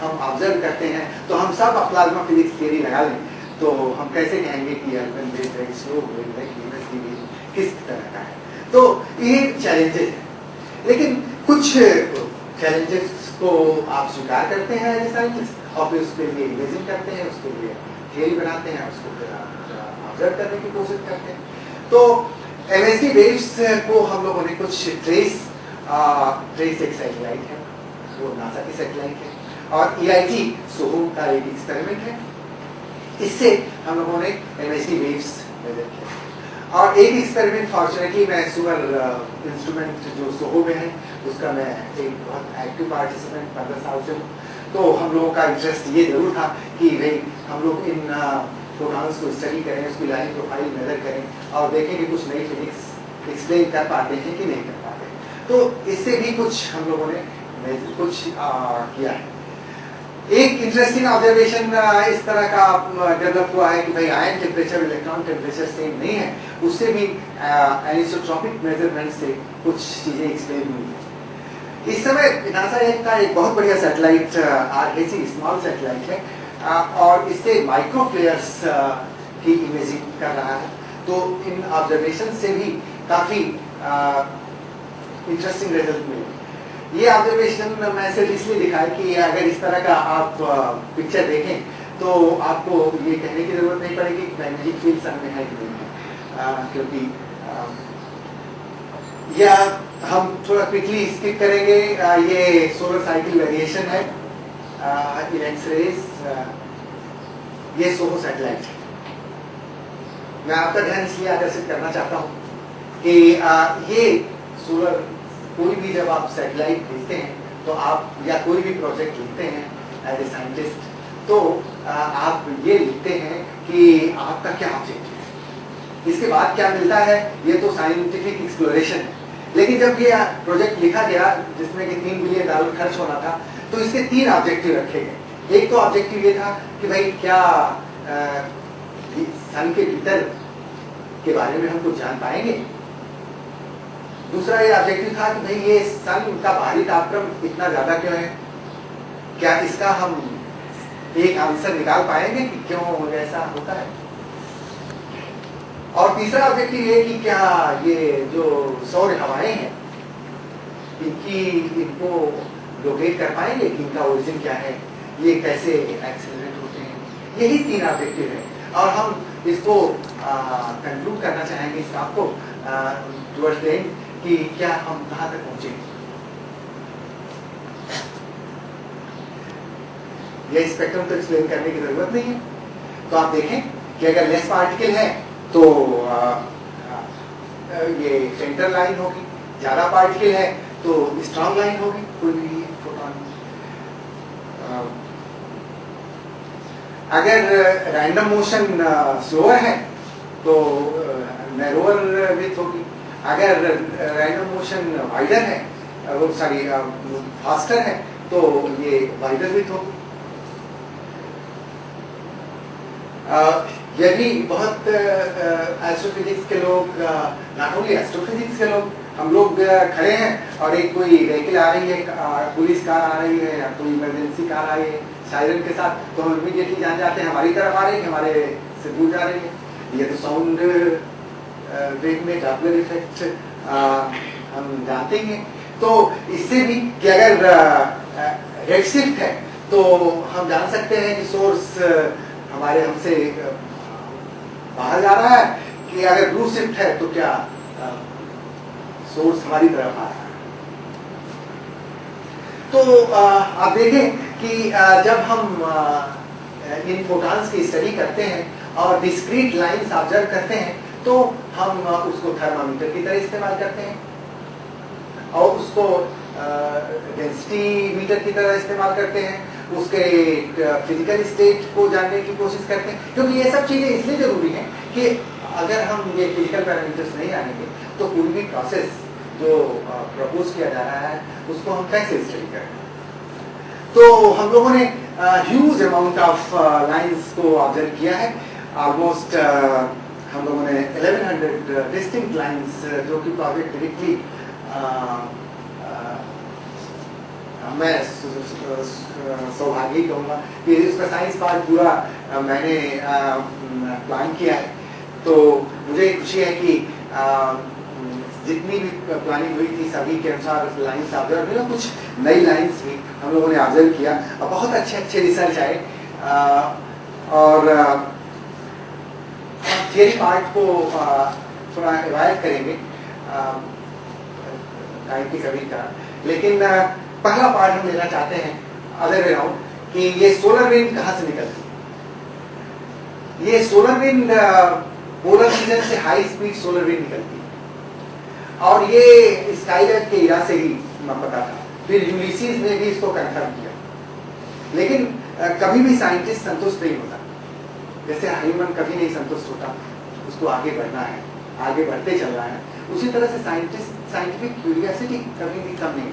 हम ऑब्जर्व करते हैं तो हम सब प्लाज्मा फिजिक्स थ्योरी लगा लें तो हम कैसे कहेंगे कि अर्बन वेव है, स्लो वेव है, यूएसडी वेव किस तरह का है? तो ये चैलेंजेस हैं। लेकिन कुछ चैलेंजेस को आप स्वीकार करते हैं एज ए साइंटिस्ट और फिर उसके लिए इमेजिन करते हैं, उसके लिए थियरी बनाते हैं, उसको फिर ऑब्जर्व करने की कोशिश करते हैं। तो एमएसडी वेव्स को हम लोगों ने कुछ ट्रेस एक सैटेलाइट है, वो नासा की सैटेलाइट है, और EIT सोहो का एक एक्सपेरिमेंट है। इससे हम लोगों ने एमएसडी वेव्स मेजर किया। और एक एक्सपेरिमेंट फॉर्चुनेटली मैं सुपर इंस्ट्रूमेंट जो सोहो में है उसका मैं एक बहुत एक्टिव पार्टिसिपेंट 15 साल से हूँ। तो हम लोगों का इंटरेस्ट ये जरूर था कि भाई हम लोग इन प्रोग्राम्स को स्टडी करें, उसकी लाइन प्रोफाइल मेजर करें और देखें कि कुछ नई फिजिक्स एक्सप्लेन कर पाते हैं कि नहीं कर पाते। तो इससे भी कुछ हम लोगों ने कुछ किया है। एक इंटरेस्टिंग ऑब्जर्वेशन इस तरह का डेवलप हुआ है कि भाई ion temperature electron temperature same नहीं है, उससे भी एनिसोट्रॉपिक मेजरमेंट से कुछ चीजें एक्सप्लेन हुई है। इस समय नासा का एक बहुत बढ़िया सैटेलाइट RHC स्मॉल सैटेलाइट है और इससे माइक्रोफ्लेयर्स की इमेजिंग कर रहा है। तो इन ऑब्जर्वेशन से भी काफी इंटरेस्टिंग रिजल्ट मिले। ये ऑब्जर्वेशन मैं सिर्फ इसलिए दिखाया कि अगर इस तरह का आप पिक्चर देखें तो आपको ये कहने की जरूरत नहीं पड़ेगी कि मैग्नेटिक फील्ड सन में है कि नहीं है, क्योंकि या हम थोड़ा क्विकली स्किप करेंगे। ये सोलर साइकिल वेरिएशन है इन एक्स-रेज। ये सोहो सैटेलाइट है। मैं आपका ध्यान इसलिए आकर्षित करना चाहता हूँ कि ये सोलर कोई भी जब आप सैटेलाइट भेजते हैं तो आप या कोई भी प्रोजेक्ट लिखते हैं एज ए साइंटिस्ट तो आप ये लिखते हैं कि आपका क्या ऑब्जेक्टिव है, इसके बाद क्या मिलता है, ये तो साइंटिफिक एक्सप्लोरेशन है। लेकिन जब ये प्रोजेक्ट लिखा गया जिसमें कि $3 बिलियन खर्च होना था तो इसके 3 ऑब्जेक्टिव रखे गए। एक तो ऑब्जेक्टिव ये था कि भाई क्या सन के भीतर के बारे में हम कुछ जान पाएंगे। दूसरा ये ऑब्जेक्टिव था कि भाई ये सन का बाहरी तापक्रम इतना ज्यादा क्यों है, क्या इसका हम एक आंसर निकाल पाएंगे कि क्यों ऐसा होता है। और तीसरा ऑब्जेक्टिव ये कि क्या ये जो सौर हवाएं हैं इनको लोकेट कर पाएंगे कि इनका ओरिजिन क्या है, ये कैसे एक्सेलरेट होते हैं। यही 3 ऑब्जेक्टिव है और हम इसको कंक्लूड करना चाहेंगे इस काम को टुवर्ड्स द एंड कि क्या हम कहां तक पहुंचे। ये स्पेक्ट्रम तो एक्सप्लेन करने की जरूरत नहीं है। तो आप देखें कि अगर लेस पार्टिकल है तो ये सेंटर लाइन होगी, ज्यादा पार्टिकल है तो स्ट्रॉन्ग लाइन होगी, कोई भी फोटॉन। अगर रैंडम मोशन स्लोअर है तो नैरोअर विड्थ होगी, अगर रैंडम मोशन वाइडर है वो सॉरी फास्टर है तो ये वाइडर विड्थ होगी। यदि बहुत एस्ट्रोफिजिक्स के लोग, नॉट ओनली एस्ट्रोफिजिक्स के लोग, हम लोग खड़े हैं और एक कोई व्हीकल आ रही है, पुलिस कार आ रही है या कोई इमरजेंसी कार आ रही है, सायरन के साथ, तो हम इमीडिएटली जान जाते हैं हमारी तरफ आ रही है, हमारे से दूर जा रही है। ये तो साउंड वेव में डॉपलर इफेक्ट हम जानते हैं। तो इससे भी कि अगर रेड शिफ्ट है तो हम जान सकते हैं कि सोर्स हमारे हमसे बाहर जा रहा है, कि अगर ब्लू शिफ्ट है तो क्या सोर्स हमारी तरफ आ रहा है। तो आप देखें कि जब हम इन फोटॉन्स की स्टडी करते हैं और डिस्क्रीट लाइंस ऑब्जर्व करते हैं तो हम उसको थर्मामीटर की तरह इस्तेमाल करते हैं और उसको डेंसिटी मीटर की तरह इस्तेमाल करते हैं, उसके फिजिकल स्टेट को जानने की कोशिश करते हैं, क्योंकि ये सब चीज़ें इसलिए ज़रूरी हैं कि अगर हम ये फिजिकल पैरामीटर्स नहीं जानेंगे तो कोई भी प्रोसेस जो प्रपोज किया जा रहा है उसको हम कैसे स्टडी करें। तो हम लोगों ने ह्यूज अमाउंट ऑफ लाइंस को ऑब्जर्व किया है। ऑलमोस्ट हम लोगों ने 1100 डिस्टिंक्ट लाइंस जो कि प्रोजेक्ट डायरेक्टली मैं सौभाग्य कहूँगा कि इसका साइंस पार्ट पूरा मैंने प्लान किया है। तो मुझे खुशी है कि जितनी भी प्लानिंग हुई थी सभी के अनुसार लाइंस ऑब्जर्व हुई, कुछ नई लाइंस भी हम लोगों ने ऑब्जर्व किया और बहुत अच्छे अच्छे रिसर्च आए। और थियरी पार्ट को थोड़ा रिवायत करेंगे टाइम की कमी का, लेकिन पहला पार्ट हम लेना चाहते हैं अदर वे राउंड कि ये सोलर विंड कहाँ से निकलती है। ये सोलर विंड पोलर रीजन से हाई स्पीड सोलर विंड निकलती है और ये स्काईलैब के इरा से ही पता था। फिर यूलिसीज ने भी इसको कंफर्म किया, लेकिन कभी भी साइंटिस्ट संतुष्ट नहीं होता। जैसे ह्यूमन कभी नहीं संतुष्ट होता, उसको आगे बढ़ना है, आगे बढ़ते चल रहा है, उसी तरह से साइंटिफिक क्यूरियोसिटी कभी भी कम नहीं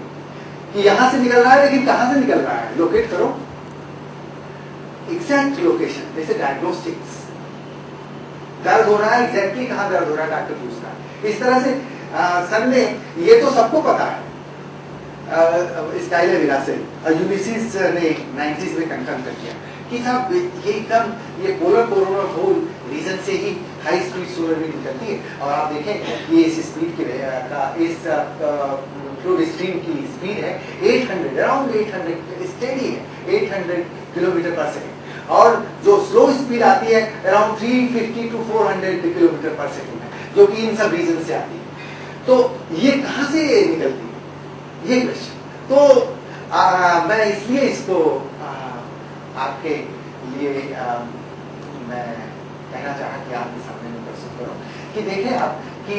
कि यहाँ से निकल रहा है, लेकिन कहाँ से निकल रहा है लोकेट करो, एग्जैक्ट लोकेशन। जैसे डायग्नोस्टिक्स, दर्द हो रहा है, एग्जैक्टली कहाँ दर्द हो रहा है डॉक्टर पूछता है। इस तरह से सर ने ये तो सबको पता है स्काईलैब इरा से, यूलिसीज ने 90s में कंफर्म कर दिया कि साहब ये एकदम ये पोलर कोरोनल होल रीजन से ही हाई स्पीड सोलर विंड निकलती है। और आप देखें ये इस स्पीड की इस फ्लूइड स्ट्रीम की स्पीड है 800, अराउंड 800 स्टेडी है 800 किलोमीटर पर सेकेंड, और जो स्लो स्पीड आती है अराउंड 350 to 400 किलोमीटर पर सेकेंड है, जो कि इन सब रीजन से आती है। तो ये कहाँ से निकलती है, ये क्वेश्चन। तो मैं इसलिए इसको आपके लिए मैं कहना चाहा कि आपके सामने में प्रस्तुत करूं कि देखें आप कि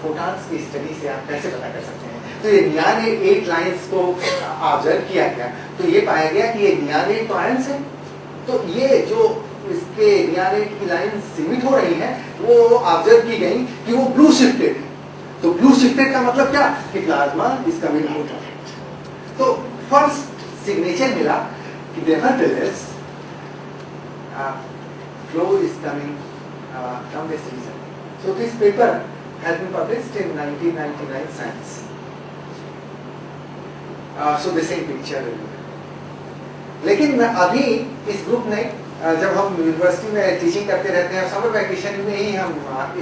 फोटॉन्स की स्टडी से आप कैसे पता कर सकते हैं। तो ये नियान 8 लाइंस को ऑब्जर्व किया गया, तो ये पाया गया कि ये नियान 8 आयंस है। तो ये जो इसके नियान 8 की लाइन सीमित हो रही है वो ऑब्जर्व की गई कि वो ब्लू शिफ्टेड है। तो ब्लू शिफ्टेड का मतलब क्या कि plasma is coming out of it. तो फर्स्ट सिग्नेचर मिला कि nevertheless flow is coming from this region. So this paper has been published in 1999 Science. So the same picture. लेकिन अभी इस ग्रुप ने जब हम यूनिवर्सिटी में टीचिंग करते रहते हैं, समर वैकेशन में ही हम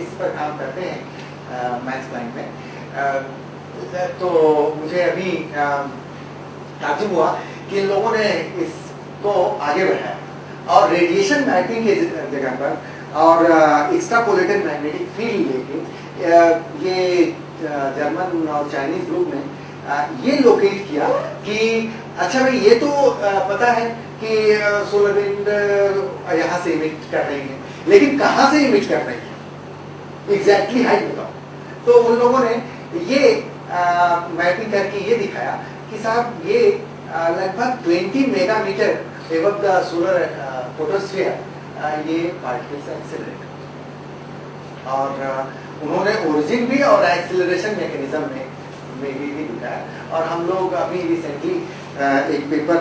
इस पर काम करते हैं मैथ्स क्लाइंट में, तो मुझे अभी ताज्जुब हुआ कि इन लोगों ने इसको आगे बढ़ाया और रेडिएशन मैपिंग के जगह पर और एक्स्ट्रापोलेटेड मैग्नेटिक फील्ड लेके ये जर्मन और चाइनीज ग्रुप ने ये लोकेट किया कि अच्छा भाई ये तो पता है कि सोलर विंड यहाँ से इमिट कर रही है, लेकिन कहाँ से इमिट कर रही है एग्जैक्टली हाइट बताओ। तो उन लोगों ने ये मैपिंग करके ये दिखाया कि साहब ये लगभग 20 मेगामीटर एबव द सोलर फोटोस्फीयर ये पार्टिकल्स एक्सेलरेट, और उन्होंने ओरिजिन भी और एक्सेलरेशन मैकेनिज्म में भी दिखाया। और हम लोग अभी रिसेंटली एक पेपर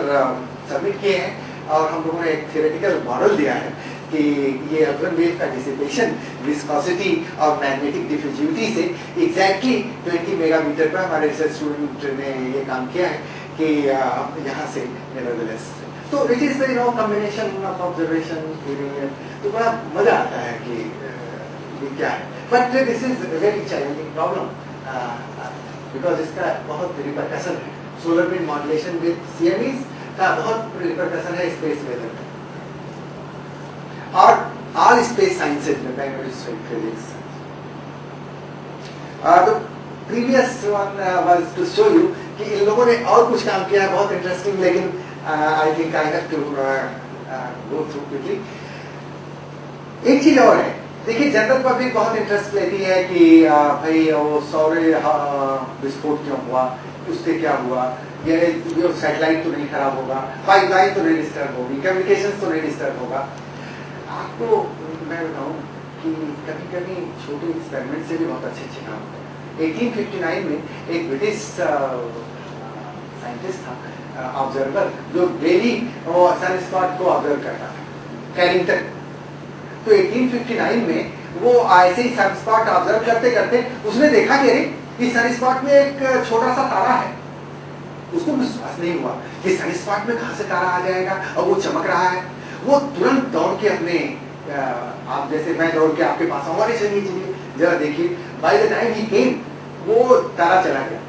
सबमिट किए हैं और हम लोगों ने एक थियोरेटिकल मॉडल दिया है कि ये अर्बन वेव का डिसिपेशन विस्कोसिटी और मैग्नेटिक डिफ्यूजिविटी से एग्जैक्टली 20 मेगामीटर पर हमारे रिसर्च स्टूडेंट ने ये काम किया है कि यहाँ से नेवरदलेस। तो it is combination of observation तो बड़ा मजा आता है कि ये क्या है। But this is very challenging problem because इसका बहुत रिपरकशन है। Solar wind modulation with CMEs का बहुत रिपरकशन है स्पेस वेदर में और ऑल स्पेस साइंसेज में, मैग्नेटिक फिजिक्स। तो previous one was to show you कि इन लोगों ने और कुछ काम किया है बहुत इंटरेस्टिंग, लेकिन I think I have to go through quickly. एक चीज और है, देखिए जनरल पब्लिक बहुत इंटरेस्ट लेती है कि भाई वो सौर विस्फोट क्यों हुआ, उससे क्या हुआ, ये सैटेलाइट तो नहीं खराब होगा, पाइपलाइन तो नहीं डिस्टर्ब होगी, कम्युनिकेशन तो नहीं डिस्टर्ब होगा। आपको मैं बताऊं कि कभी कभी छोटे एक्सपेरिमेंट से भी बहुत अच्छे काम होते हैं। 1859 में एक ब्रिटिश साइंटिस्ट था, ऑब्जर्वर, जो डेली सन स्पॉट को ऑब्जर्व करता था, कैरिंगटन। तो 1859 में वो ऐसे ही सन स्पॉट ऑब्जर्व करते करते उसने देखा कि अरे इस सन स्पॉट में एक छोटा सा तारा है। उसको विश्वास नहीं हुआ कि सन स्पॉट में कहां से तारा आ जाएगा और वो चमक रहा है। वो तुरंत दौड़ के अपने आप जैसे मैं दौड़ के आपके पास आऊंगा, अरे चलिए चलिए जरा देखिए। बाय द टाइम ही केम वो तारा चला गया।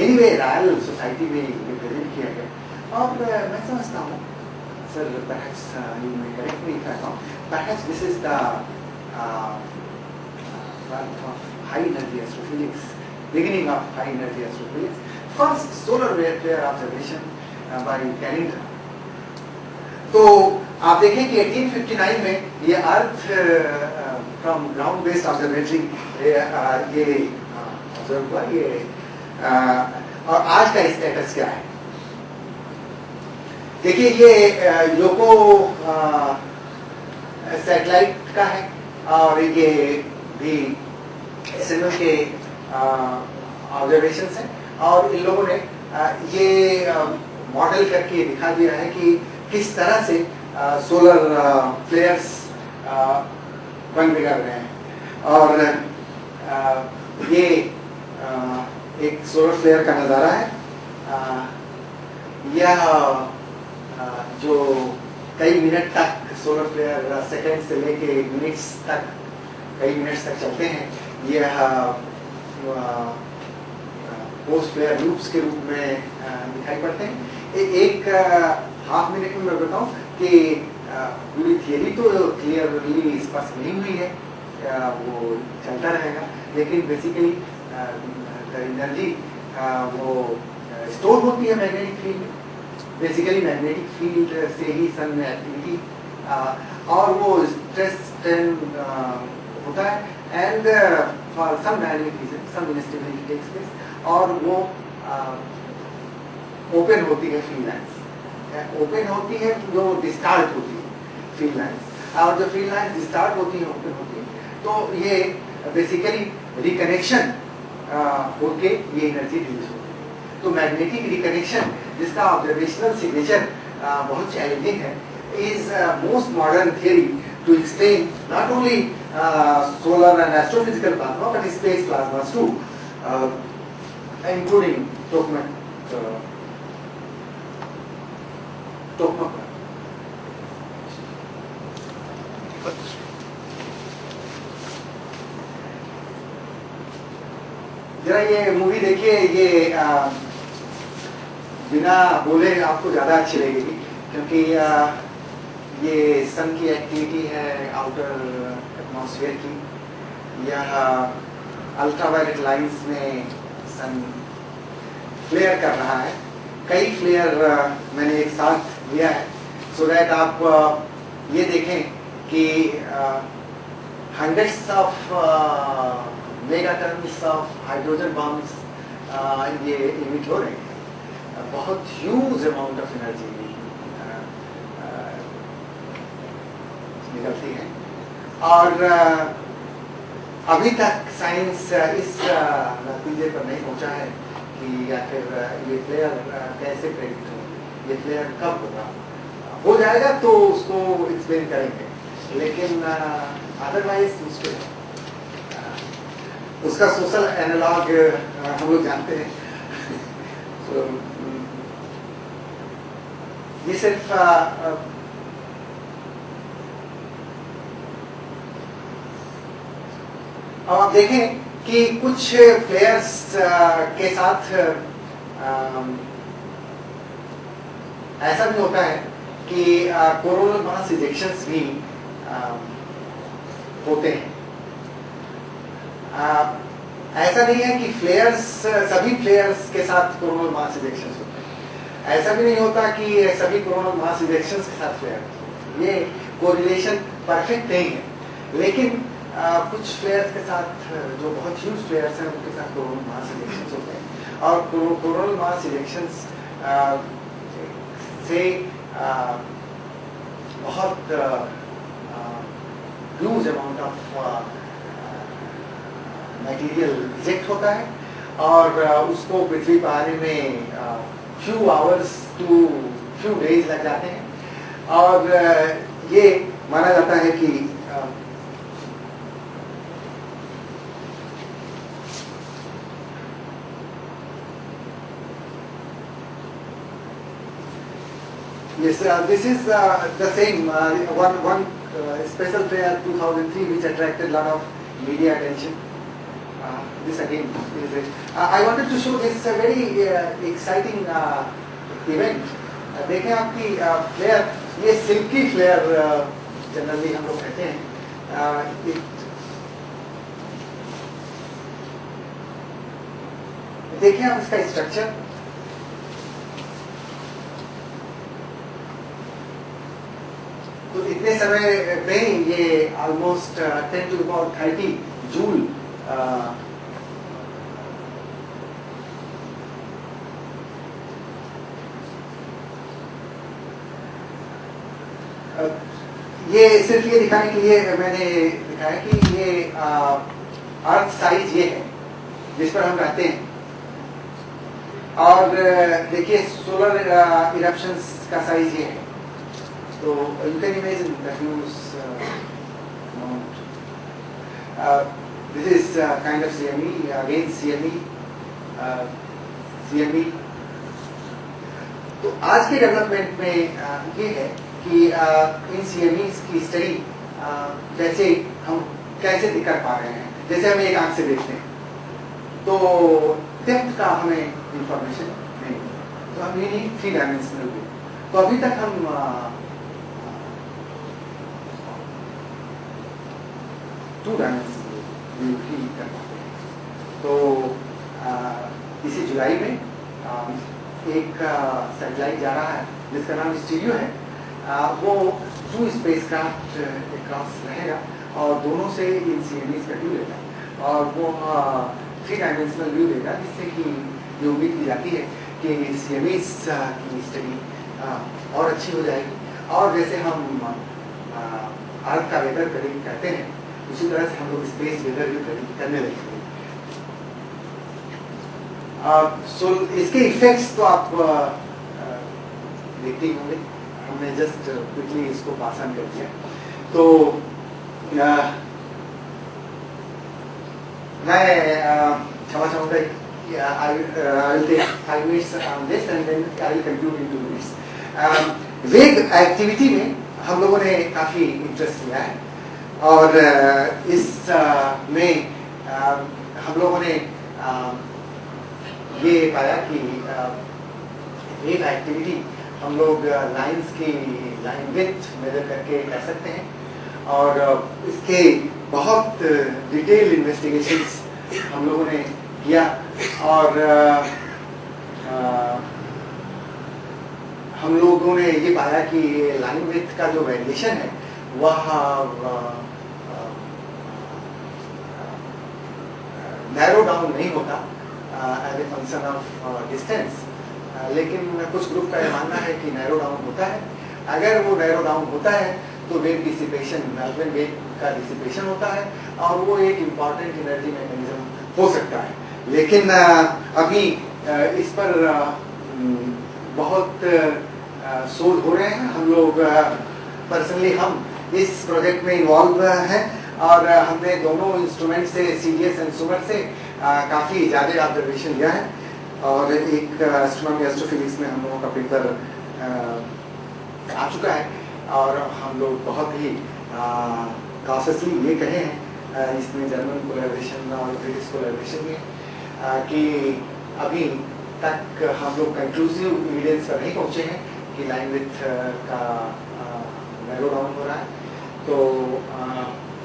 एनीवे रॉयल सोसाइटी में रिप्रेजेंट किया गया और मैं समझता हूँ sir, perhaps you may correct me if I'm wrong, perhaps this is the birth of high energy astrophysics, beginning of high energy astrophysics, first solar flare observation by Carrington। तो आप देखें कि 1859 में ये earth from ground based observatory ये observe हुआ ये और आज का स्टेटस क्या है। देखिए ये लोको सैटेलाइट का है और ये भी SNO के ऑब्जर्वेशंस हैं और इन लोगों ने ये मॉडल करके दिखा दिया है कि किस तरह से सोलर फ्लेयर्स बन बिगड़ रहे हैं। और ये एक सोलर फ्लेयर का नज़ारा है। यह जो कई मिनट तक सोलर फ्लेयर सेकंड से लेके मिनट्स तक, कई मिनट्स तक चलते हैं, यह पोस्ट फ्लेयर लूप्स के रूप में दिखाई पड़ते हैं। एक हाफ मिनट में मैं बताऊं कि पूरी थियरी तो क्लियरली स्पष्ट नहीं हुई है, वो चलता रहेगा, लेकिन बेसिकली एनर्जी वो स्टोर होती है मैग्नेटिक फील्ड में। बेसिकली मैग्नेटिक फील्ड से ही सन में एक्टिविटी और वो स्ट्रेस स्ट्रेन होता है and for some magnetism some instability takes place और वो ओपन होती है फील्ड लाइंस, ओपन होती है जो डिस्चार्ज होती है फील्ड लाइंस, और जो फील्ड लाइंस डिस्चार्ज होती है ओपन होती है तो ये बेसिकली रिकनेक्शन होके ये एनर्जी रिलीज होती है। तो मैग्नेटिक रिकनेक्शन जिसका ऑब्जर्वेशनल सिग्नेचर बहुत चैलेंजिंग है is most modern theory to explain not only solar and astrophysical plasma but space plasmas too including tokamak जरा ये मूवी देखिए, ये बिना बोले आपको ज्यादा अच्छी लगेगी क्योंकि ये सन की एक्टिविटी है आउटर एटमॉस्फेयर की। यह अल्ट्रावायलेट लाइंस में सन फ्लेयर कर रहा है। कई फ्लेयर मैंने एक साथ लिया है सो दैट आप ये देखें कि hundreds of megatons of hydrogen bombs ये इमिट हो रहे हैं। बहुत ह्यूज अमाउंट ऑफ एनर्जी निकलती है और अभी तक साइंस इस नतीजे पर नहीं पहुंचा है कि आखिर ये फ्लेयर कैसे प्रेडिक्ट हो, ये फ्लेयर कब होगा। हो जाएगा तो उसको एक्सप्लेन करेंगे, लेकिन अदरवाइज मुश्किल है। उसका सोशल एनालॉग हम लोग जानते हैं। ये सिर्फ अब आप देखें कि कुछ प्लेयर्स के साथ ऐसा भी होता है कि कोरोनल मास इजेक्शंस भी होते हैं। ऐसा नहीं है कि सभी प्लेयर्स के साथ कोरोनल मास इजेक्शंस होते हैं। ऐसा भी नहीं होता कि सभी कोरोनल मास इजेक्शंस के साथ प्लेयर, ये कोरिलेशन परफेक्ट नहीं है, लेकिन कुछ प्लेयर्स के साथ जो बहुत ह्यूज प्लेयर्स हैं उनके साथ कोरोनल मास इजेक्शंस होते हैं, और कोरोनल मास इजेक्शंस से बहुत huge amount of material eject होता है, और उसको पृथ्वी पर आने में few hours to few days लग जाते हैं। और ये माना जाता है कि yes, this is the same one special player 2003 which attracted a lot of media attention. This again is it. I wanted to show this very exciting event. देखें आपकी फ्लेयर, ये सिल्की फ्लेयर जनरली हम लोग कहते हैं। देखें आप इसका स्ट्रक्चर, तो इतने समय में ये ऑलमोस्ट 10 to about 30 जूल ये सिर्फ ये दिखाने के लिए मैंने दिखाया कि ये अर्थ साइज ये है जिस पर हम रहते हैं, और देखिए सोलर इरप्शंस का साइज ये है। So you can imagine the huge amount. This is kind of CME, again CME, CME. तो आज के डेवलपमेंट में ये है कि इन CMEs की स्टडी जैसे हम कैसे कर पा रहे हैं। जैसे हम एक आंख से देखते हैं तो डेप्थ का हमें इंफॉर्मेशन नहीं, तो हम ये नहीं 3 डायमेंशनल व्यू, तो अभी तक हम 2 डायमेंशनल व्यू ही कर पाते हैं। तो इसी जुलाई में एक सैटेलाइट जा रहा है जिसका नाम स्टीरियो है। वो 2 स्पेसक्राफ्ट क्रॉस रहेगा और दोनों से इन CMEs का व्यू लेगा, और वो 3 डायमेंशनल व्यू देगा, जिससे कि ये उम्मीद की जाती है कि CMEs की स्टडी और अच्छी हो जाएगी। और जैसे हम अर्थ का वेदर प्रेडिक्ट करते हैं, उसी तरह से हम लोग स्पेस वेदर भी प्रेडिक्ट करने लगेंगे। सो इसके इफेक्ट्स तो आप देखते ही होंगे, हमने जस्ट क्विकली इसको पास ऑन कर दिया। तो मैं क्षमा चाहूँगा, I will take 5 minutes on this and then I will conclude in 2 minutes. वेग एक्टिविटी में हम लोगों ने काफ़ी इंटरेस्ट लिया है, और इस में हम लोगों ने ये पाया कि वेव एक्टिविटी हम लोग लाइंस की लाइन विड्थ मेजर करके कर सकते हैं, और इसके बहुत डिटेल इन्वेस्टिगेशंस हम लोगों ने किया, और हम लोगों ने ये पाया कि लाइन विड्थ का जो वेरिएशन है वह नैरो डाउन नहीं होता as a function of distance, लेकिन कुछ ग्रुप का ये मानना है कि नैरो डाउन होता है। अगर वो नैरो डाउन होता है तो वेव डिसिपेशन, मेल्विन वेव का डिसिपेशन होता है, और वो एक इम्पॉर्टेंट एनर्जी मैकेनिज्म हो सकता है। लेकिन अभी इस पर बहुत शोध हो रहे हैं। हम लोग पर्सनली हम इस प्रोजेक्ट में इन्वॉल्व हैं, और हमने दोनों इंस्ट्रूमेंट से CDS एंड सुमर से काफ़ी ज़्यादा ऑब्जर्वेशन लिया है, और एक एस्ट्रोनॉमी एस्ट्रोफिजिक्स में हम लोगों का पेपर आ चुका है और हम लोग बहुत ही कॉन्शियसली ये कहे हैं इसमें जर्मन कोलैबोरेशन और ब्रिटिश कोलैबोरेशन में कि अभी तक हम लोग कंक्लूसिव एविडेंस पर नहीं पहुँचे हैं कि लाइन विड्थ का नैरो डाउन हो रहा है। तो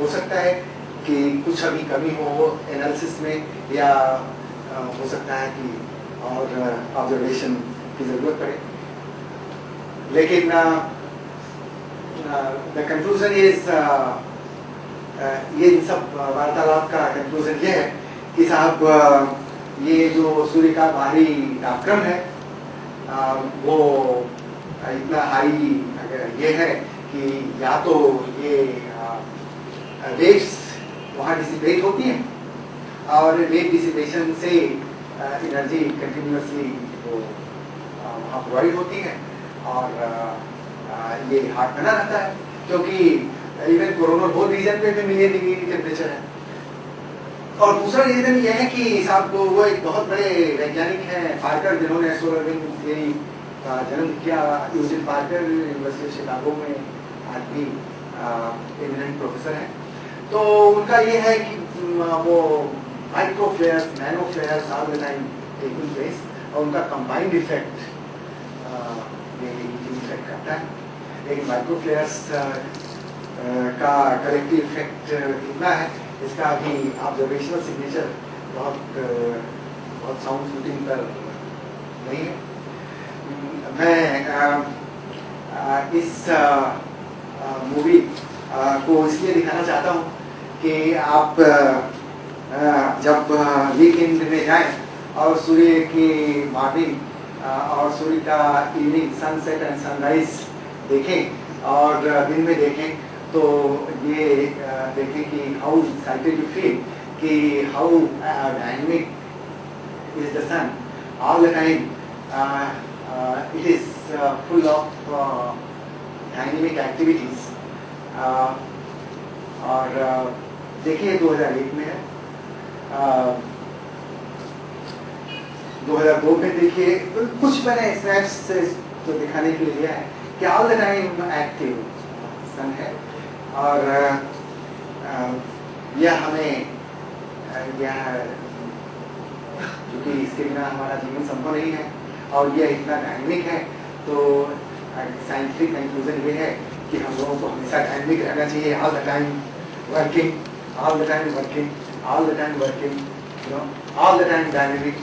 हो सकता है कि कुछ अभी कमी हो एनालिसिस में, या हो सकता है कि और ऑब्जर्वेशन की ज़रूरत पड़े, लेकिन द कंक्लूजन इज ये इन सब वार्तालाप का कंक्लूजन ये है कि साहब ये जो सूर्य का बाहरी तापक्रम है वो इतना हाई ये है कि या तो ये वेव्स वहाँ डिसिपेट होती हैं और वेव डिसिपेशन से एनर्जी कंटिन्यूसली वो वहाँ प्रोवाइड होती है और ये हार्ट बना रहता है, क्योंकि इवन कोरोनल होल रीजन पे भी मिलियन डिग्री टेम्परेचर है। और दूसरा रीजन ये है कि साहब वो एक बहुत बड़े वैज्ञानिक हैं पार्कर, जिन्होंने सोलर विंड थियरी का जन्म किया। Eugene Parker University of Chicago में आज भी एमिनेंट प्रोफेसर हैं। तो उनका ये है कि वो micro फ्लेयर्स, nano फ्लेयर्स all the time taking place, और उनका कंबाइंड इफेक्ट ये इफेक्ट करता है। लेकिन माइक्रो फ्लेयर्स का कलेक्टिव इफेक्ट कितना है इसका अभी ऑब्जर्वेशनल सिग्नेचर बहुत साउंड शूटिंग पर नहीं है। मैं इस मूवी को इसलिए दिखाना चाहता हूँ कि आप जब वीकेंड में जाएं और सूर्य की मॉर्निंग और सूर्य का इवनिंग सनसेट एंड सनराइज देखें और दिन में देखें, तो ये देखें कि हाउ एक्साइटेड यू फील, कि how dynamic is the sun all the time. It is full of dynamic activities. और देखिए 2001 में है, 2002 में देखिए, कुछ मैंने स्नैप्स तो दिखाने के लिए लिया है कि ऑल द टाइम एक्टिव सन है। और यह हमें क्योंकि इसके बिना हमारा जीवन संभव नहीं है और यह इतना डायनेमिक है, तो साइंटिफिक कंक्लूजन ये है कि हम लोगों को हमेशा डायनेमिक रहना चाहिए। All the time working, all the time working, all the time working, all the time dynamic,